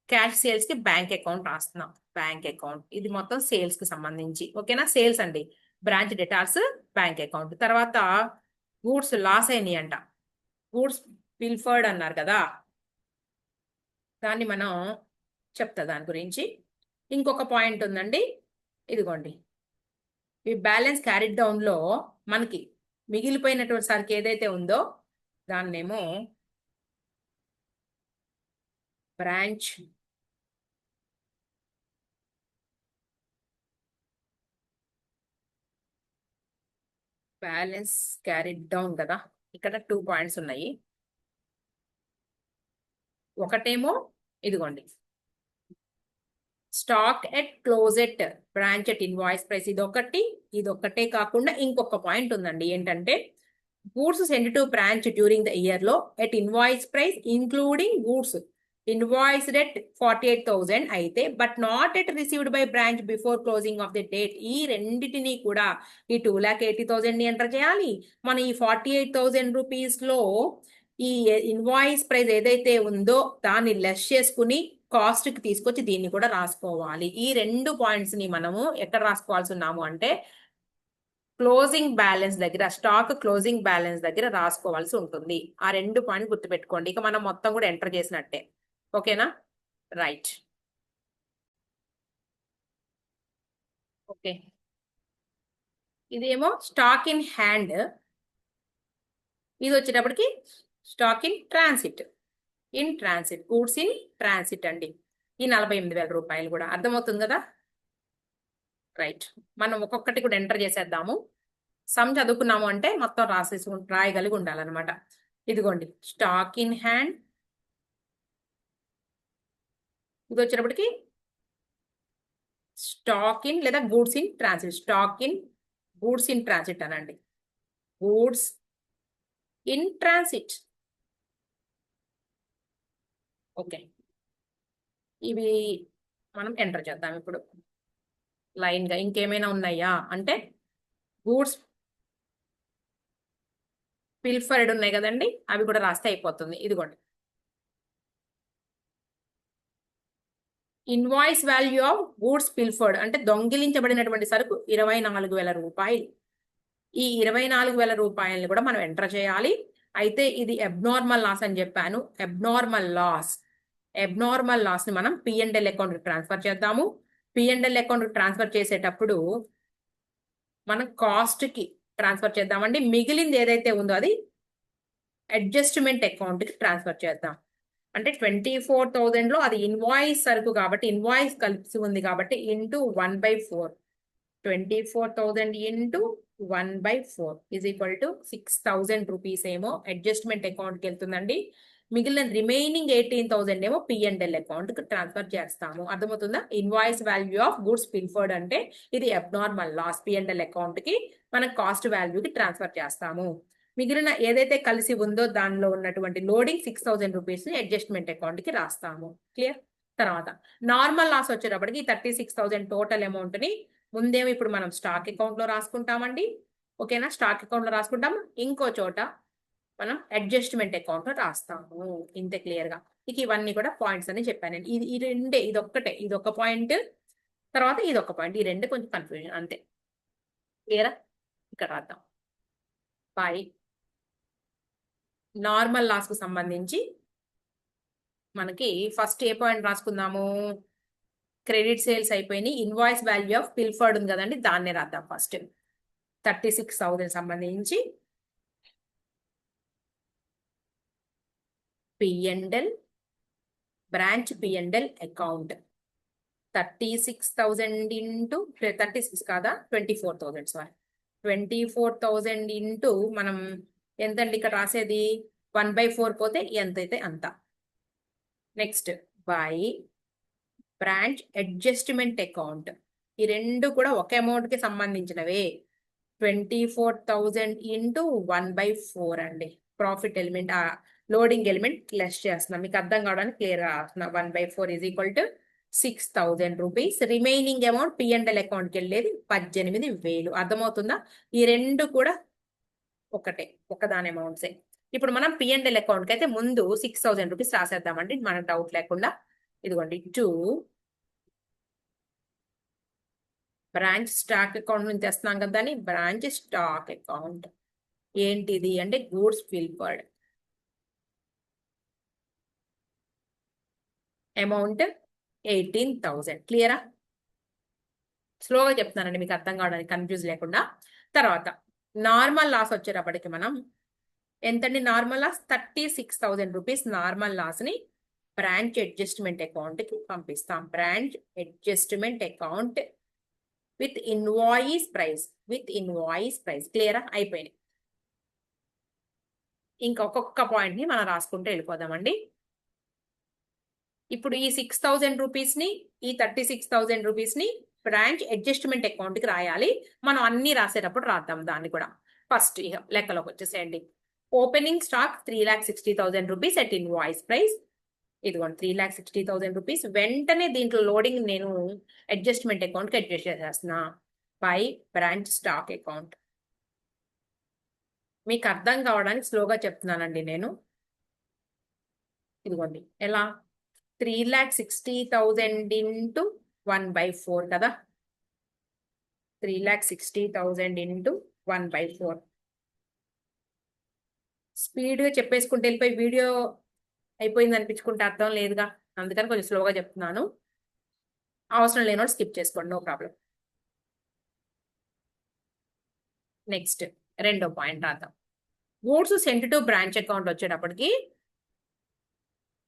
క్యాష్ సేల్స్ కి బ్యాంక్ అకౌంట్ రాస్తున్నాం, బ్యాంక్ అకౌంట్. ఇది మొత్తం సేల్స్ కి సంబంధించి. ఓకేనా, సేల్స్ అండి, బ్రాంచ్ డెటార్స్, బ్యాంక్ అకౌంట్. తర్వాత గూడ్స్ లాస్ అయినాయి అంట, గూడ్స్ పిల్ఫర్డ్ అన్నారు కదా, దాన్ని మనం చెప్తా దాని గురించి. ఇంకొక పాయింట్ ఉందండి, ఇదిగోండి. ఈ బ్యాలెన్స్ క్యారీడ్ డౌన్ లో మనకి మిగిలిపోయినటువంటి సరికి ఏదైతే ఉందో దాన్నేమో బ్రాంచ్ బ్యాలెన్స్ క్యారీడ్ డౌన్ కదా. ఇక్కడ 2 పాయింట్స్ ఉన్నాయి. ఒకటేమో ఇదిగోండి, stock at close at branch at invoice price. ఇదొక్కటే కాకుండా ఇంకొక పాయింట్ ఉందండి, ఏంటంటే goods send to branch during the year లో at invoice price including goods invoice at 48,000 అయితే but not at received by branch before closing of the date. ఈ రెండింటిని కూడా ఈ 2,80,000 ని ఎంటర్ చేయాలి. మనం ఈ 48,000 రూపీస్ లో ఈ ఇన్వాయిస్ ప్రైస్ ఏదైతే ఉందో దాన్ని లెస్ చేసుకుని కాస్ట్ కి తీసుకొచ్చి దీన్ని కూడా రాసుకోవాలి. ఈ 2 పాయింట్స్ ని మనము ఎక్కడ రాసుకోవాల్సి ఉన్నాము అంటే క్లోజింగ్ బ్యాలెన్స్ దగ్గర, స్టాక్ క్లోజింగ్ బ్యాలెన్స్ దగ్గర రాసుకోవాల్సి ఉంటుంది. ఆ 2 పాయింట్ గుర్తుపెట్టుకోండి. ఇక మనం మొత్తం కూడా ఎంటర్ చేసినట్టే. ఓకేనా, రైట్. ఓకే, ఇదేమో స్టాక్ ఇన్ హ్యాండ్. ఇది వచ్చేటప్పటికి stock in transit, goods in transit అండి. ఈ 48,000 రూపాయలు కూడా అర్థమవుతుంది కదా. రైట్, మనం ఒక్కొక్కటి కూడా ఎంటర్ చేసేద్దాము. సమ్ చదువుకున్నాము అంటే మొత్తం రాయగలిగి ఉండాలన్నమాట. ఇదిగోండి స్టాక్ ఇన్ హ్యాండ్, ఇది వచ్చేటప్పటికి స్టాక్ ఇన్ లేదా goods in transit, stock in goods in transit అనండి, గూడ్స్ ఇన్ ట్రాన్సిట్. ఓకే, ఇవి మనం ఎంటర్ చేద్దాం ఇప్పుడు లైన్గా. ఇంకేమైనా ఉన్నాయా అంటే గూడ్స్ పిల్ఫర్డ్ ఉన్నాయి కదండి, అవి కూడా రాస్తే అయిపోతుంది. ఇదిగోండి ఇన్వాయిస్ వాల్యూ ఆఫ్ గూడ్స్ పిల్ఫర్డ్ అంటే దొంగిలించబడినటువంటి సరుకు 24,000 రూపాయలు. ఈ 24,000 రూపాయలని కూడా మనం ఎంటర్ చేయాలి. అయితే ఇది అబ్నార్మల్ లాస్ అని చెప్పాను. అబ్నార్మల్ లాస్ ని మనం P&L అకౌంట్కి ట్రాన్స్ఫర్ చేద్దాము. P&L అకౌంట్కి ట్రాన్స్ఫర్ చేసేటప్పుడు మనం కాస్ట్కి ట్రాన్స్ఫర్ చేద్దామండి. మిగిలింది ఏదైతే ఉందో అది అడ్జస్ట్మెంట్ అకౌంట్కి ట్రాన్స్ఫర్ చేద్దాం. అంటే 24,000 లో అది ఇన్వాయిస్ సరుకు కాబట్టి, ఇన్వాయిస్ కలిసి ఉంది కాబట్టి into 1/4, 24,000 into 1/4 is equal to 6,000 rupees ఏమో అడ్జస్ట్మెంట్ అకౌంట్కి వెళ్తుందండి. మిగిలిన రిమైనింగ్ 18,000 ఏమో P&L అకౌంట్కి ట్రాన్స్ఫర్ చేస్తాము. అర్థమవుతుందా. ఇన్వాయిస్ వాల్యూ ఆఫ్ గూడ్స్ పిల్ఫర్డ్ అంటే ఇది అబ్నార్మల్ లాస్, P&L అకౌంట్కి మనం కాస్ట్ వాల్యూకి ట్రాన్స్ఫర్ చేస్తాము. మిగిలిన ఏదైతే కలిసి ఉందో దానిలో ఉన్నటువంటి లోడింగ్ 6,000 రూపీస్ని అడ్జస్ట్మెంట్ అకౌంట్కి రాస్తాము. క్లియర్. తర్వాత నార్మల్ లాస్ వచ్చేటప్పటికి 36,000 టోటల్ అమౌంట్ని ముందేమో ఇప్పుడు మనం స్టాక్ అకౌంట్లో రాసుకుంటామండి. ఓకేనా, స్టాక్ అకౌంట్లో రాసుకుంటాము. ఇంకో చోట మనం అడ్జస్ట్మెంట్ అకౌంట్లో రాస్తాము. ఇంతే క్లియర్గా. ఇక ఇవన్నీ కూడా పాయింట్స్ అని చెప్పాను. ఈ రెండే, ఇది ఒక పాయింట్, తర్వాత ఇది ఒక పాయింట్. ఈ రెండు కొంచెం కన్ఫ్యూజన్ అంతే. క్లియరా. ఇక్కడ రాద్దాం. బాయ్. నార్మల్ లాస్ కు సంబంధించి మనకి ఫస్ట్ ఏ పాయింట్ రాసుకుందాము. క్రెడిట్ సేల్స్ అయిపోయినాయి, ఇన్వాయిస్ వాల్యూ ఆఫ్ పిల్ఫర్డ్ ఉంది కదండి, దాన్నే రాద్దాం ఫస్ట్. 36,000 సంబంధించి P&L branch P&L account 36,000 into 36 కాదా 24,000, సారీ 24,000 ఇంటూ మనం ఎంతండి ఇక్కడ రాసేది 1/4 పోతే ఎంతైతే అంత. Next by branch adjustment account. ఈ రెండు కూడా ఒక అమౌంట్ కి సంబంధించినవే. 24,000 ఇంటూ 1/4 అండి. Profit element loading element less చేస్తున్నాం, మీకు అర్థం కావడానికి క్లియర్ గా రాస్తున్నాం. 1/4 is equal to 6,000 rupees. Remaining amount P&L అకౌంట్కి వెళ్ళేది 18,000. అర్థమవుతుందా. ఈ రెండు కూడా ఒకదాని అమౌంట్సే. ఇప్పుడు మనం P&L అకౌంట్కి అయితే ముందు 6,000 రూపీస్ రాసేద్దామండి, మనకు డౌట్ లేకుండా. ఇదిగోండి టు బ్రాంచ్ స్టాక్ అకౌంట్ నుంచి తెస్తున్నాం కదా, దాన్ని బ్రాంచ్ స్టాక్ అకౌంట్. ఏంటిది అంటే గూడ్స్ పిల్ఫర్డ్ అమౌంట్ 18,000. క్లియరా. స్లోగా చెప్తున్నానండి మీకు అర్థం కావడానికి, కన్ఫ్యూజ్ లేకుండా. తర్వాత నార్మల్ లాస్ వచ్చేటప్పటికి మనం ఎంతండి normal loss 36,000 rupees. Normal loss ని బ్రాంచ్ అడ్జస్ట్మెంట్ అకౌంట్ కి పంపిస్తాం. Branch adjustment account with invoice price. క్లియరా. అయిపోయింది. ఇంకొక పాయింట్ ని మనం రాసుకుంటూ వెళ్ళిపోదామండి. ఇప్పుడు ఈ 6,000 రూపీస్ ని, ఈ 36,000 రూపీస్ ని బ్రాంచ్ అడ్జస్ట్మెంట్ అకౌంట్ కి రాయాలి. మనం అన్ని రాసేటప్పుడు రాద్దాం దాన్ని కూడా. ఫస్ట్ ఇక లెక్కలోకి వచ్చేసేయండి. Opening stock 3,60,000 rupees at invoice price. ఇదిగోండి 3,60,000 రూపీస్. వెంటనే దీంట్లో లోడింగ్ నేను అడ్జస్ట్మెంట్ అకౌంట్ కి అడ్జస్ట్ చేసేస్తున్నా బై బ్రాంచ్ స్టాక్ అకౌంట్. మీకు అర్థం కావడానికి స్లోగా చెప్తున్నానండి నేను. ఇదిగోండి ఎలా 3,60,000 ఇంటూ 1/4 కదా, 3,60,000 ఇంటూ 1/4. స్పీడ్గా చెప్పేసుకుంటే వెళ్ళిపోయి వీడియో అయిపోయింది అనిపించుకుంటే అర్థం లేదుగా, అందుకని కొంచెం స్లోగా చెప్తున్నాను. అవసరం లేని వాళ్ళు స్కిప్ చేసుకోండి, నో ప్రాబ్లం. నెక్స్ట్ రెండో పాయింట్ రాద్దాం. Goods sent two branch account వచ్చేటప్పటికి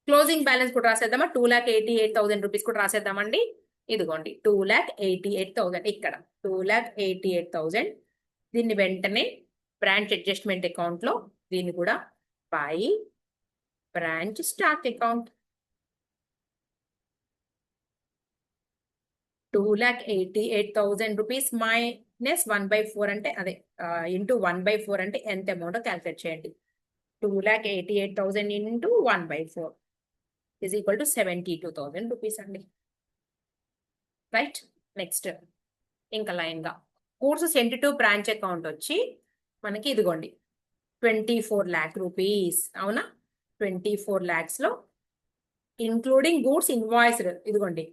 క్లోజింగ్ బ్యాలెన్స్ కూడా రాసేద్దామా? 2,88,000 రూపీస్ కూడా రాసేద్దామండి. ఇదిగోండి 2,88,000 ఇక్కడ 2,88,000. దీన్ని వెంటనే బ్రాంచ్ అడ్జస్ట్మెంట్ అకౌంట్ లో దీన్ని కూడా by branch stock account 2,88,000 rupees minus 1/4 అంటే అదే ఇంటూ 1/4 అంటే ఎంత అమౌంట్ క్యాల్కులేట్ చేయండి. 2,88,000 into 1/4 is equal to 72,000 rupees అండి. రైట్. నెక్స్ట్ ఇంకా లైన్ గా goods sent two branch account వచ్చి మనకి ఇదిగోండి 24 lakh రూపీస్. అవునా? 24 lakhs లో ఇంక్లూడింగ్ గూడ్స్ ఇన్వాయిస్డ్ ఇదిగోండి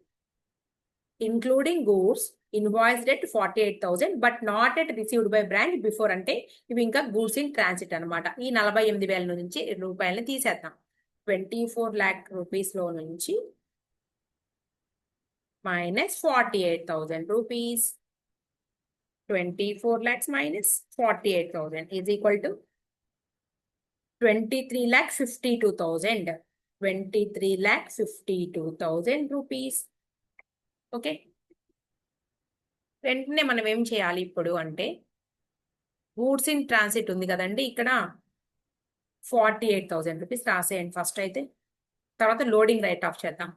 including goods invoiced at 48,000 but not at received by branch before అంటే ఇవి ఇంకా గూడ్స్ ఇన్ ట్రాన్సిట్ అనమాట. ఈ 48,000 నుంచి రూపాయలని తీసేద్దాం. 24 lakh రూపీస్ లో నుంచి minus 48,000 rupees. 24 lakhs minus 48,000 is equal to 23,52,000. 23,52,000 rupees. Okay. వెంటనే మనం ఏం చేయాలి ఇప్పుడు అంటే గూడ్స్ ఇన్ ట్రాన్సిట్ ఉంది కదండి ఇక్కడ 48,000 రూపీస్ రాసేయండి ఫస్ట్ అయితే. తర్వాత లోడింగ్ రైట్ ఆఫ్ చేద్దాం.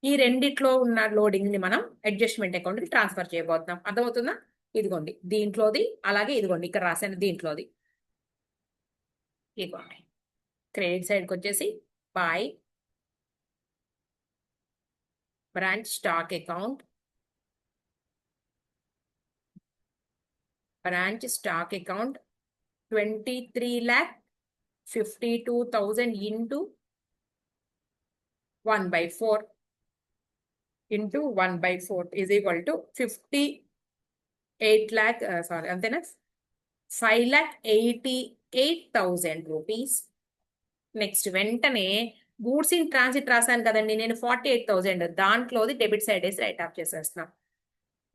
ఈ రెండిట్లో ఉన్న లోడింగ్ ని మనం అడ్జస్ట్మెంట్ అకౌంట్ కి ట్రాన్స్ఫర్ చేయబోతున్నాం. అర్థమవుతుందా? ఇదిగోండి దీంట్లోది, అలాగే ఇదిగోండి ఇక్కడ రాసాను దీంట్లోది. ఇదిగోండి క్రెడిట్ సైడ్కి వచ్చేసి by branch stock account branch stock account 23,52,000 into 1/4 into 1/4 is equal to 58 lakh sorry అంతేనా 5,88,000 రూపీస్. నెక్స్ట్ వెంటనే గూడ్స్ ఇన్ ట్రాన్సిట్ రాశాను కదండి నేను 48,000 దాంట్లోది డెబిట్ సైడ్ వేసి రైట్ ఆఫ్ చేసేస్తున్నా.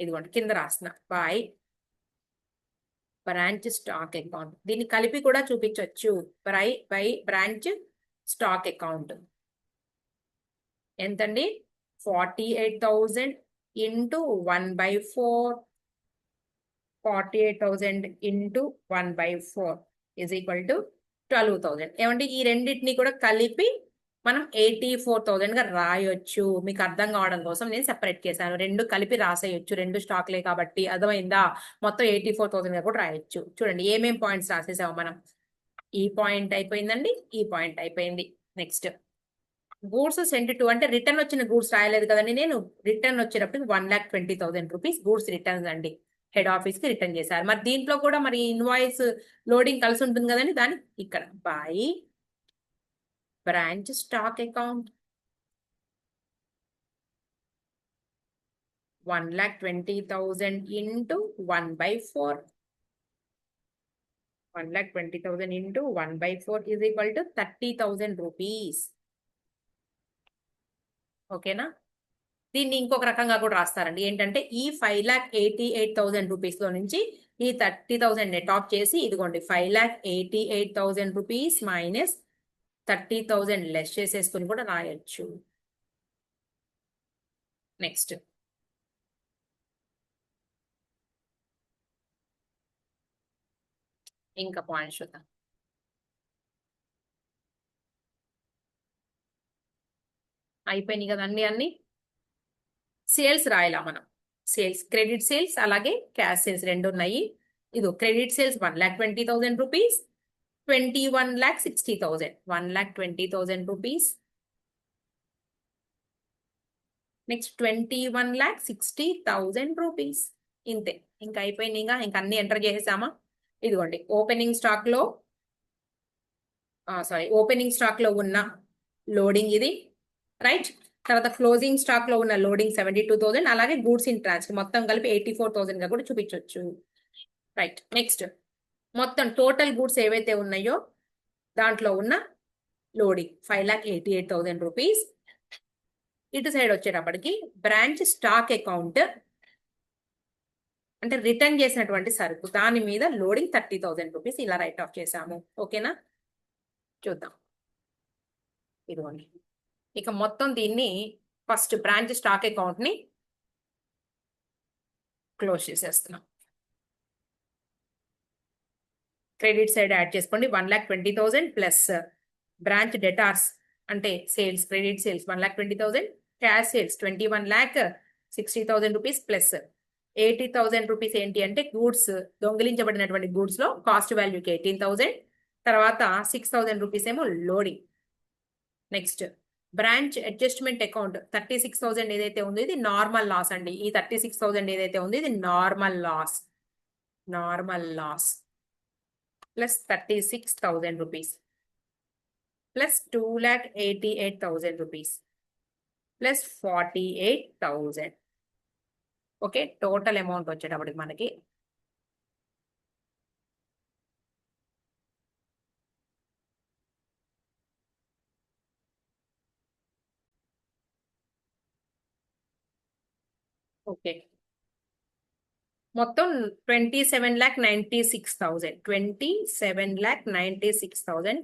ఇదిగోండి కింద రాస్తున్నా బై బ్రాంచ్ స్టాక్ అకౌంట్. దీన్ని కలిపి కూడా చూపించవచ్చు. బై బ్రాంచ్ స్టాక్ అకౌంట్ ఎంతండి? 48,000 into 1/4 48,000 into 1/4 is equal to 12,000. ఏమంటే ఈ రెండింటిని కూడా కలిపి మనం 84,000 గా రాయొచ్చు. మీకు అర్థం కావడం కోసం నేను సెపరేట్ చేశాను. రెండు కలిపి రాసేయచ్చు, రెండు స్టాక్లే కాబట్టి. అర్థమైందా? మొత్తం 84,000 గా కూడా రాయొచ్చు. చూడండి ఏమేం పాయింట్స్ రాసేసాము మనం. ఈ పాయింట్ అయిపోయిందండి, ఈ పాయింట్ అయిపోయింది. నెక్స్ట్ గూడ్స్ సెంట్ టు అంటే రిటర్న్ వచ్చిన గూడ్స్ రాయలేదు కదండి నేను. రిటర్న్ వచ్చేటప్పుడు 1,20,000 రూపీస్ గూడ్స్ రిటర్న్స్ అండి. హెడ్ ఆఫీస్ కి రిటర్న్ చేశారు. మరి దీంట్లో కూడా మరి ఇన్వాయిస్ లోడింగ్ కలిసి ఉంటుంది కదండి. దాన్ని ఇక్కడ by branch stock account 1,20,000 into 1/4 1,20,000 into 1/4 is equal to 30,000 rupees. ఓకేనా? దీన్ని ఇంకొక రకంగా కూడా రాస్తారండి. ఏంటంటే ఈ 5,88,000 రూపీస్ లో నుంచి ఈ 30,000 నెట్ ఆఫ్ చేసి ఇదిగోండి 5,88,000 రూపీస్ మైనస్ 30,000 లెస్ చేసేసుకుని కూడా రాయొచ్చు. నెక్స్ట్ ఇంకా పాయింట్ చూద్దాం. అయిపోయినాయి కదండి అన్ని. సేల్స్ రాయాలా మనం. సేల్స్ క్రెడిట్ సేల్స్ అలాగే క్యాష్ సేల్స్ రెండు ఉన్నాయి. ఇదో credit sales 1,20,000 rupees 21,60,000 1,20,000 rupees. Next 21,60,000 rupees. ఇంతే, ఇంకా అయిపోయినాయిగా. ఇంకా అన్ని ఎంటర్ చేసేసామా? ఇదిగోండి ఓపెనింగ్ స్టాక్ లో ఉన్న లోడింగ్ ఇది. రైట్. తర్వాత క్లోజింగ్ స్టాక్ లో ఉన్న లోడింగ్ 72,000 అలాగే గూడ్స్ ఇన్ ట్రాన్సిట్ మొత్తం కలిపి 84,000 గా కూడా చూపించవచ్చు. రైట్. నెక్స్ట్ మొత్తం టోటల్ గూడ్స్ ఏవైతే ఉన్నాయో దాంట్లో ఉన్న లోడింగ్ 5,88,000 రూపీస్. ఇటు సైడ్ వచ్చేటప్పటికి బ్రాంచ్ స్టాక్ అకౌంట్ అంటే రిటర్న్ చేసినటువంటి సరుకు దాని మీద లోడింగ్ 30,000 రూపీస్ ఇలా రైట్ ఆఫ్ చేసాము. ఓకేనా, చూద్దాం. ఇదిగోండి, ఇక మొత్తం దీన్ని ఫస్ట్ బ్రాంచ్ స్టాక్ అకౌంట్ ని క్లోజ్ చేసేస్తున్నాం. క్రెడిట్ సైడ్ యాడ్ చేసుకోండి 1,20,000 ప్లస్ బ్రాంచ్ డెటార్స్ అంటే sales, credit sales 1,20,000, cash sales 21,60,000 rupees plus 80,000 rupees ఏంటి అంటే గూడ్స్, దొంగిలించబడినటువంటి గూడ్స్ లో కాస్ట్ వాల్యూకి 18,000, తర్వాత 6,000 రూపీస్ ఏమో loading. Next branch adjustment account 36,000 ఏదైతే ఉందో ఇది నార్మల్ లాస్ అండి. ఈ 36,000 ఏదైతే ఉందో ఇది normal loss plus 36,000 rupees plus 2,88,000 rupees plus 48,000. Okay, total amount వచ్చేటప్పటికి మనకి ఓకే మొత్తం 27,96,000 27,96,000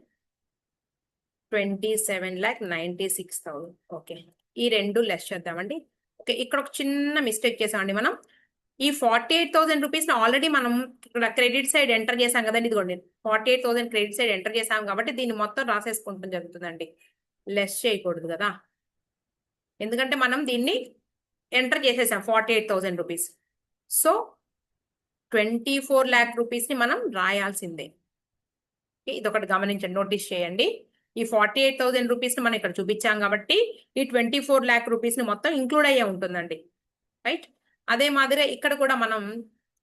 ఓకే, ఈ రెండు లెస్ చేద్దామండి. ఓకే, ఇక్కడ ఒక చిన్న మిస్టేక్ చేసామండి మనం. ఈ 48,000 రూపీస్ ఆల్రెడీ మనం ఇక్కడ క్రెడిట్ సైడ్ ఎంటర్ చేసాం కదండి. ఇదిగోండి 48,000 క్రెడిట్ సైడ్ ఎంటర్ చేసాం కాబట్టి దీన్ని మొత్తం రాసేసుకుంటాం జరుగుతుందండి. లెస్ చేయకూడదు కదా, ఎందుకంటే మనం దీన్ని ఎంటర్ చేసేసాం 48,000 రూపీస్. సో 24 lakh రూపీస్ ని మనం రాయాల్సిందే. ఇదొకటి గమనించండి, నోటీస్ చేయండి. ఈ 48,000 రూపీస్ ని మనం ఇక్కడ చూపించాం కాబట్టి ఈ 24 lakh రూపీస్ ని మొత్తం ఇంక్లూడ్ అయ్యే ఉంటుందండి, రైట్. అదే మాదిరిగా ఇక్కడ కూడా మనం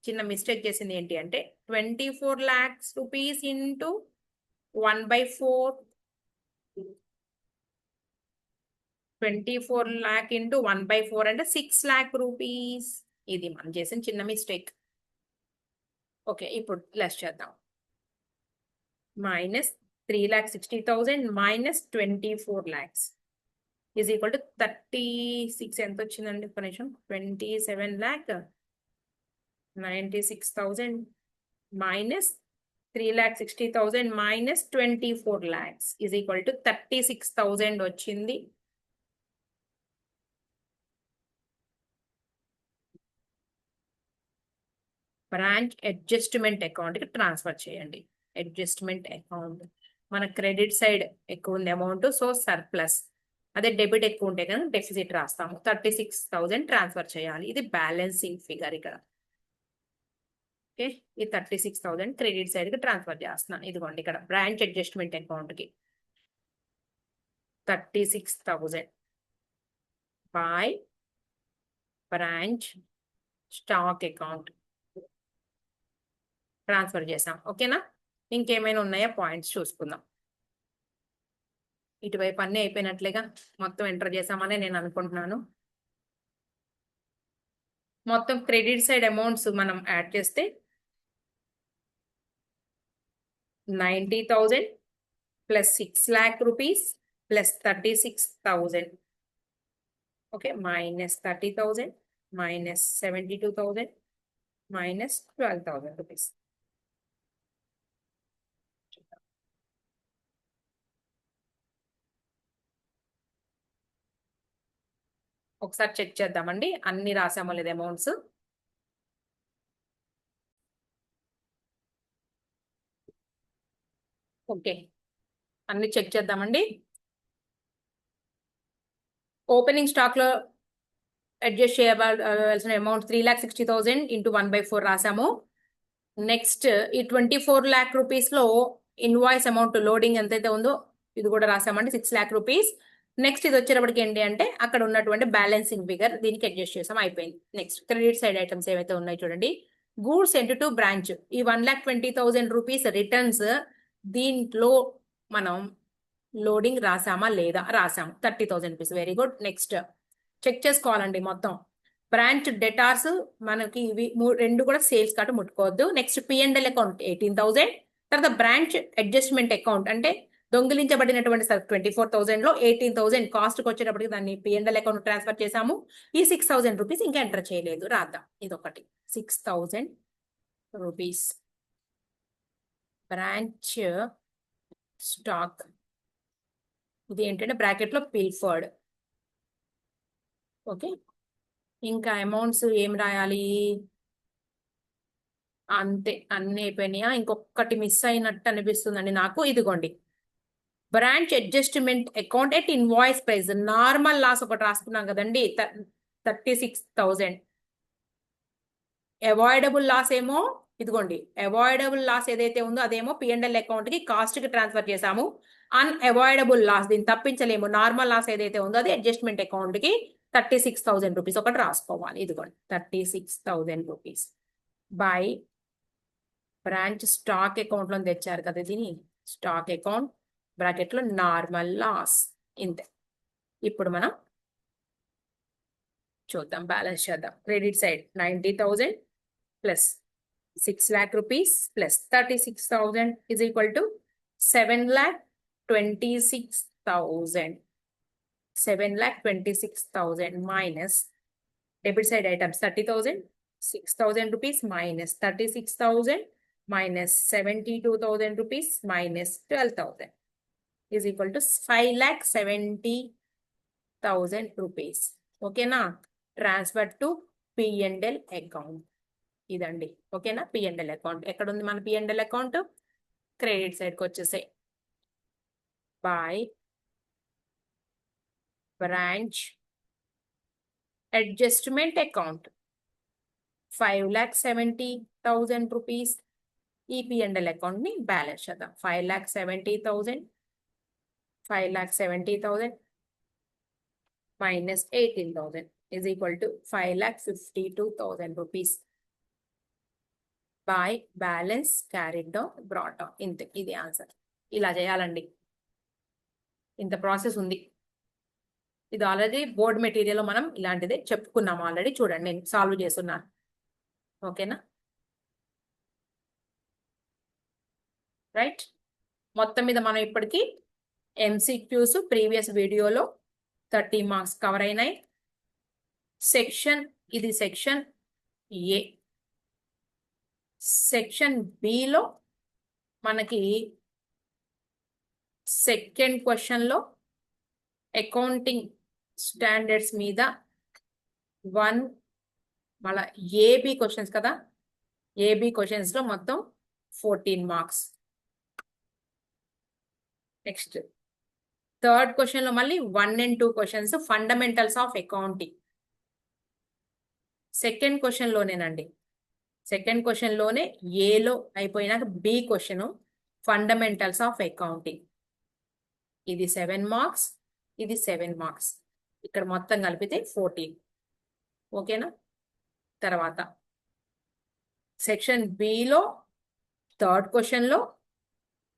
చిన్న మిస్టేక్ చేసింది ఏంటి అంటే 24 lakhs rupees into 1/4, 24 lakh into 1/4 అంటే 6 lakh రూపీస్. ఇది మనం చేసిన చిన్న మిస్టేక్. ఓకే, ఇప్పుడు లెస్ చేద్దాం. Minus 3,60,000 minus 24 lakhs is equal to 36 ఎంత వచ్చిందండి, ఒక నిమిషం. 27,96,000 minus 3,60,000 minus 24 lakhs is equal to 36,000 వచ్చింది. బ్రాంచ్ అడ్జస్ట్మెంట్ అకౌంట్కి ట్రాన్స్ఫర్ చేయండి. అడ్జస్ట్మెంట్ అకౌంట్ మన క్రెడిట్ సైడ్ ఎక్కువ ఉంది అమౌంట్, సో సర్ప్లస్. అదే డెబిట్ ఎక్కువ ఉంటే కనుక డెఫిసిట్ రాస్తాము. 36,000 ట్రాన్స్ఫర్ చేయాలి. ఇది బ్యాలెన్సింగ్ ఫిగర్ ఇక్కడ. ఓకే, ఈ 36,000 క్రెడిట్ సైడ్కి ట్రాన్స్ఫర్ చేస్తున్నాను. ఇదిగోండి ఇక్కడ బ్రాంచ్ అడ్జస్ట్మెంట్ అకౌంట్కి 36,000 by branch stock account transfer చేసాం. ఓకేనా, ఇంకేమైనా ఉన్నాయా పాయింట్స్ చూసుకుందాం. ఇటువైపు అన్నీ అయిపోయినట్లేగా, మొత్తం ఎంటర్ చేసామని నేను అనుకుంటున్నాను. మొత్తం క్రెడిట్ సైడ్ అమౌంట్స్ మనం యాడ్ చేస్తే 90,000 plus 6 lakh rupees plus 36,000. Okay, minus 30,000 minus 72,000 minus 12,000 rupees. ఒకసారి చెక్ చేద్దామండి అన్ని రాసామో లేదు అమౌంట్స్. ఓకే, అన్ని చెక్ చేద్దామండి. ఓపెనింగ్ స్టాక్ లో అడ్జస్ట్ చేయవలసిన అమౌంట్ 3,60,000 ఇంటూ 1/4 రాసాము. నెక్స్ట్ ఈ 24 lakh రూపీస్ లో ఇన్వాయిస్ అమౌంట్ లోడింగ్ ఎంతైతే ఉందో ఇది కూడా రాసామండి, 6 lakh రూపీస్. నెక్స్ట్ ఇది వచ్చేటప్పటికి ఏంటి అంటే అక్కడ ఉన్నటువంటి బ్యాలెన్సింగ్ ఫిగర్ దీనికి అడ్జస్ట్ చేసాం, అయిపోయింది. నెక్స్ట్ క్రెడిట్ సైడ్ ఐటమ్స్ ఏవైతే ఉన్నాయో చూడండి. గూడ్స్ సెంట్ టు బ్రాంచ్ ఈ 1,20,000 రూపీస్ రిటర్న్స్ దీంట్లో మనం లోడింగ్ రాసామా లేదా, రాసాము 30,000 rupees. Very good. Next check చేసుకోవాలండి మొత్తం. బ్రాంచ్ డెటార్స్ మనకి ఇవి రెండు కూడా సేల్స్ కాటు ముట్టుకోవద్దు. Next P&L account 18,000. తర్వాత బ్రాంచ్ అడ్జస్ట్మెంట్ అకౌంట్ అంటే దొంగిలించబడినటువంటి 24,000 లో 18,000 కాస్ట్కి వచ్చేటప్పటికి దాన్ని P&L అకౌంట్ ట్రాన్స్ఫర్ చేసాము. ఈ 6,000 రూపీస్ ఇంకా ఎంటర్ చేయలేదు, రాద్దాం. ఇదొకటి 6,000 రూపీస్ బ్రాంచ్ స్టాక్. ఇది ఏంటంటే బ్రాకెట్ లో పిల్ఫర్డ్. ఓకే, ఇంకా అమౌంట్స్ ఏం రాయాలి? అంతే, అన్ని అయిపోయినాయా? ఇంకొకటి మిస్ అయినట్టు అనిపిస్తుందండి నాకు. ఇదిగోండి, branch adjustment account at invoice price. Normal loss ఒకటి రాసుకున్నాం కదండి, 36,000. అవాయిడబుల్ లాస్ ఏమో ఇదిగోండి, అవాయిడబుల్ లాస్ ఏదైతే ఉందో అదేమో P&L అకౌంట్ కి కాస్ట్ కి ట్రాన్స్ఫర్ చేసాము. అన్అవాయిడబుల్ లాస్, దీన్ని తప్పించలేము, నార్మల్ లాస్ ఏదైతే ఉందో అది అడ్జస్ట్మెంట్ అకౌంట్ కి 36,000 రూపీస్ ఒకటి రాసుకోవాలి. ఇదిగోండి 36,000 rupees by branch stock account లో తెచ్చారు కదా, దీని స్టాక్ అకౌంట్ బ్రాకెట్ లో నార్మల్ లాస్. ఇంతే. ఇప్పుడు మనం చూద్దాం, బ్యాలెన్స్ చేద్దాం. Credit side 90,000 plus 6 lakh rupees plus 36,000 is equal to 7,26,000. 7,26,000 minus debit side items 30,000, 6,000 rupees minus 36,000 minus 72,000 rupees minus 12,000 is equal to 5,70,000 rupees. ఓకేనా? Transfer to P&L account. ఇదండి, ఓకేనా? P&L account ఎక్కడ ఉంది మన P&L అకౌంట్? క్రెడిట్ సైడ్కి వచ్చేసాయి. By branch adjustment account 5,70,000 rupees. ఈ P&L account ని బ్యాలెన్స్ చేద్దాం. 5,70,000 minus 18,000 is equal to 5,52,000 rupees by balance carried down brought down. ఇంతే, ఇది ఆన్సర్. ఇలా చేయాలండి, ఇంత ప్రాసెస్ ఉంది. ఇది ఆల్రెడీ బోర్డ్ మెటీరియల్ మనం ఇలాంటిదే చెప్పుకున్నాం ఆల్రెడీ. చూడండి, నేను సాల్వ్ చేస్తున్నాను. ఓకేనా? రైట్. మొత్తం మీద మనం ఇప్పటికీ MCQs ప్రీవియస్ వీడియోలో 30 మార్క్స్ కవర్ అయినాయి. సెక్షన్, ఇది సెక్షన్ ఏ. సెక్షన్ బిలో మనకి సెకండ్ క్వశ్చన్లో అకౌంటింగ్ స్టాండర్డ్స్ మీద 1, మళ్ళా ఏబి క్వశ్చన్స్ కదా, ఏబి క్వశ్చన్స్లో మొత్తం 14 మార్క్స్. నెక్స్ట్ థర్డ్ క్వశ్చన్లో మళ్ళీ 1 and 2 questions fundamentals of accounting. Second క్వశ్చన్లోనేనండి, సెకండ్ క్వశ్చన్లోనే ఏలో అయిపోయినాక B question fundamentals of accounting. ఇది 7 మార్క్స్, ఇది 7 మార్క్స్. ఇక్కడ మొత్తం కలిపితే 14. ఓకేనా? తర్వాత సెక్షన్ బిలో థర్డ్ క్వశ్చన్లో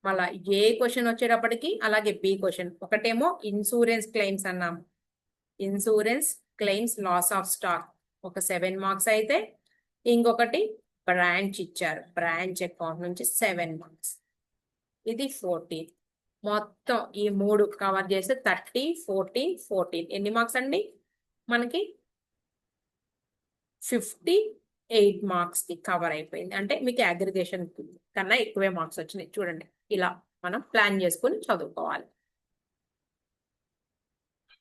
మళ్ళా ఏ క్వశ్చన్ వచ్చేటప్పటికి అలాగే బి క్వశ్చన్. ఒకటేమో ఇన్సూరెన్స్ క్లెయిమ్స్ అన్నాము, insurance claims loss of stock ఒక 7 మార్క్స్ అయితే, ఇంకొకటి బ్రాంచ్ ఇచ్చారు, బ్రాంచ్ అకౌంట్ నుంచి 7 మార్క్స్. ఇది 14. మొత్తం ఈ 3 కవర్ చేస్తే 30, 14, 14 ఎన్ని మార్క్స్ అండి మనకి? 58 మార్క్స్ కి కవర్ అయిపోయింది. అంటే మీకు అగ్రిగేషన్ కన్నా ఎక్కువే మార్క్స్ వచ్చినాయి. చూడండి, ఇలా మనం ప్లాన్ చేసుకుని చదువుకోవాలి.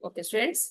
Okay students.